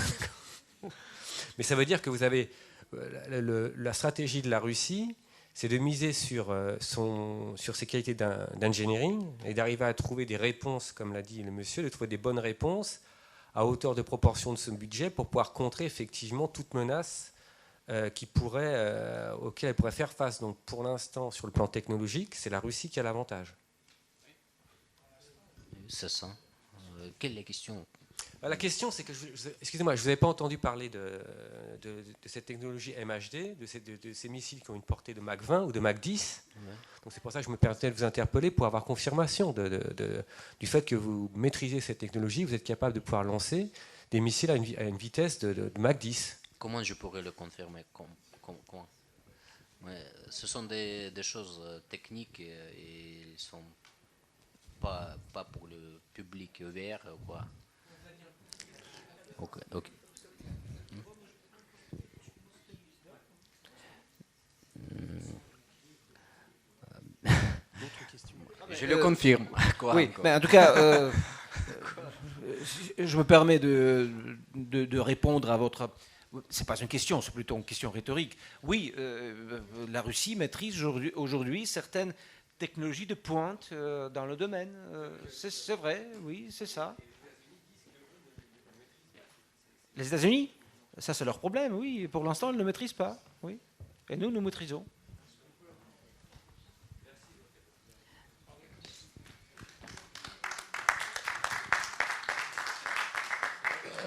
Mais ça veut dire que vous avez... la stratégie de la Russie, c'est de miser sur ses qualités d'engineering et d'arriver à trouver des réponses, comme l'a dit le monsieur, de trouver des bonnes réponses à hauteur de proportion de ce budget pour pouvoir contrer effectivement toute menace auquel elle pourrait faire face. Donc pour l'instant, sur le plan technologique, c'est la Russie qui a l'avantage. C'est ça. Quelle est la question ? La question, c'est que, excusez-moi, je ne vous avais pas entendu parler de cette technologie MHD, de ces missiles qui ont une portée de Mach 20 ou de Mach 10. Ouais. Donc c'est pour ça que je me permettais de vous interpeller pour avoir confirmation du fait que vous maîtrisez cette technologie, vous êtes capable de pouvoir lancer des missiles à une vitesse de Mach 10. Comment je pourrais le confirmer ? Ce sont des choses techniques et ne sont pas pour le public ouvert. Quoi. Ok. Je le confirme. Oui, mais en tout cas, je me permets de répondre à votre... C'est pas une question, c'est plutôt une question rhétorique. Oui, la Russie maîtrise aujourd'hui certaines technologies de pointe dans le domaine. C'est vrai, oui, c'est ça. Les États-Unis, ça c'est leur problème, oui. Pour l'instant, ils ne le maîtrisent pas, oui. Et nous maîtrisons.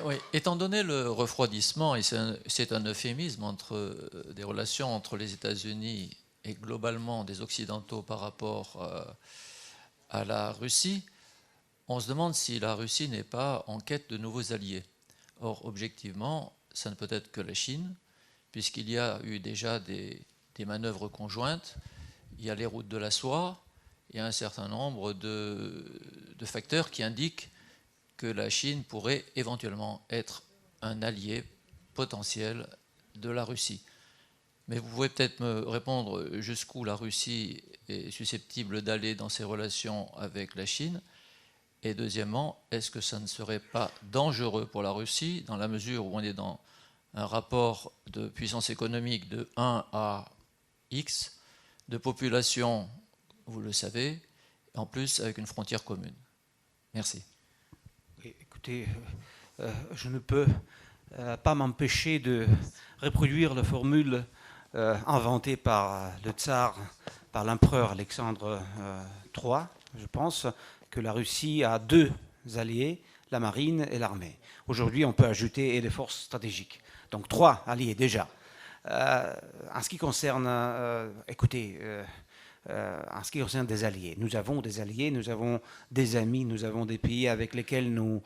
Oui, étant donné le refroidissement, et c'est un euphémisme des relations entre les États-Unis et globalement des Occidentaux par rapport à la Russie, on se demande si la Russie n'est pas en quête de nouveaux alliés. Or, objectivement, ça ne peut être que la Chine, puisqu'il y a eu déjà des manœuvres conjointes, il y a les routes de la soie, il y a un certain nombre de facteurs qui indiquent que la Chine pourrait éventuellement être un allié potentiel de la Russie. Mais vous pouvez peut-être me répondre jusqu'où la Russie est susceptible d'aller dans ses relations avec la Chine. Et deuxièmement, est-ce que ça ne serait pas dangereux pour la Russie dans la mesure où on est dans un rapport de puissance économique de 1 à X, de population, vous le savez, en plus avec une frontière commune. Merci. Oui, écoutez, je ne peux pas m'empêcher de reproduire la formule inventée par le tsar, par l'empereur Alexandre III, je pense, que la Russie a deux alliés, la marine et l'armée. Aujourd'hui, on peut ajouter et les forces stratégiques. Donc 3 alliés déjà. En ce qui concerne, en ce qui concerne des alliés, nous avons des alliés, nous avons des amis, nous avons des pays avec lesquels nous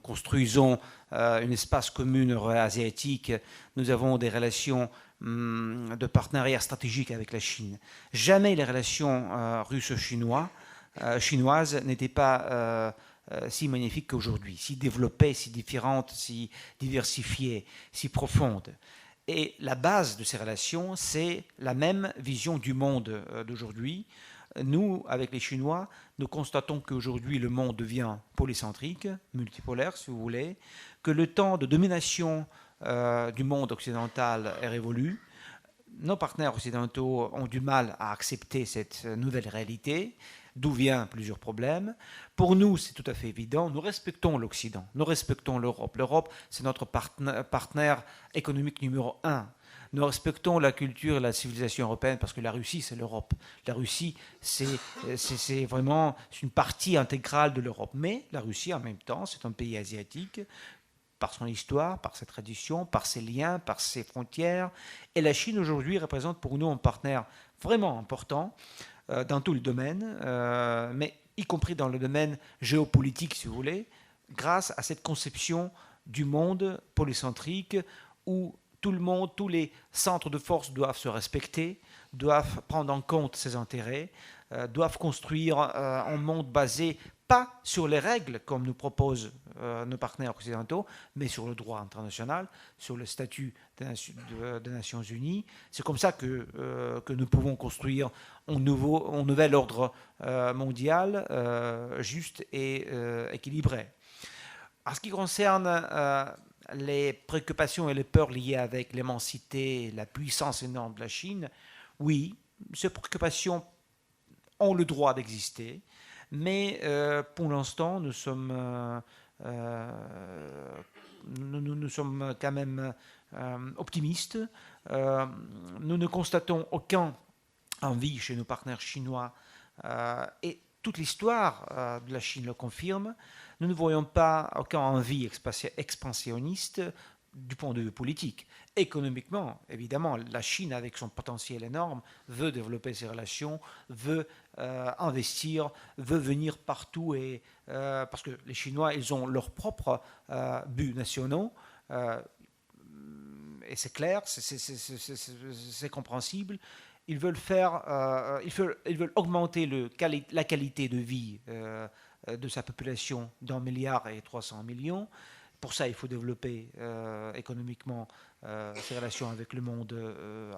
construisons un espace commun euro-asiatique, nous avons des relations de partenariat stratégique avec la Chine. Jamais les relations russo-chinoises n'étaient pas si magnifiques qu'aujourd'hui, si développées, si différentes, si diversifiées, si profondes. Et la base de ces relations, c'est la même vision du monde d'aujourd'hui. Nous, avec les Chinois, nous constatons qu'aujourd'hui le monde devient polycentrique, multipolaire si vous voulez, que le temps de domination du monde occidental est révolu. Nos partenaires occidentaux ont du mal à accepter cette nouvelle réalité, d'où viennent plusieurs problèmes. Pour nous, c'est tout à fait évident, nous respectons l'Occident, nous respectons l'Europe. L'Europe, c'est notre partenaire économique numéro 1. Nous respectons la culture et la civilisation européenne parce que la Russie, c'est l'Europe. La Russie, c'est vraiment une partie intégrale de l'Europe. Mais la Russie, en même temps, c'est un pays asiatique par son histoire, par ses traditions, par ses liens, par ses frontières. Et la Chine, aujourd'hui, représente pour nous un partenaire vraiment important dans tous les domaines, mais y compris dans le domaine géopolitique, si vous voulez, grâce à cette conception du monde polycentrique où tout le monde, tous les centres de force doivent se respecter, doivent prendre en compte ses intérêts, doivent construire un monde basé pas sur les règles comme nous proposent nos partenaires occidentaux, mais sur le droit international, sur le statut des Nations Unies. C'est comme ça que nous pouvons construire un nouvel ordre mondial juste et équilibré. En ce qui concerne les préoccupations et les peurs liées avec l'immensité, la puissance énorme de la Chine, oui, ces préoccupations ont le droit d'exister, mais pour l'instant, nous sommes quand même optimistes. Nous ne constatons aucune envie chez nos partenaires chinois et toute l'histoire de la Chine le confirme. Nous ne voyons pas aucune envie expansionniste du point de vue politique. Économiquement, évidemment, la Chine, avec son potentiel énorme, veut développer ses relations, veut investir, veut venir partout, parce que les Chinois, ils ont leurs propres buts nationaux, et c'est clair, c'est compréhensible. Ils veulent ils veulent augmenter la qualité de vie de sa population d'1,3 milliard. Pour ça, il faut développer économiquement ses relations avec le monde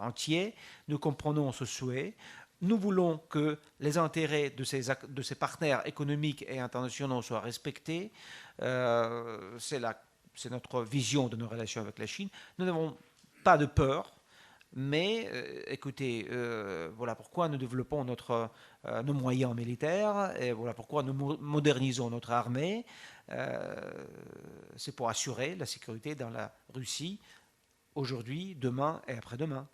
entier. Nous comprenons ce souhait. Nous voulons que les intérêts de ces partenaires économiques et internationaux soient respectés. C'est notre vision de nos relations avec la Chine. Nous n'avons pas de peur. Mais écoutez, voilà pourquoi nous développons nos moyens militaires, et voilà pourquoi nous modernisons notre armée. C'est pour assurer la sécurité dans la Russie, aujourd'hui, demain et après-demain.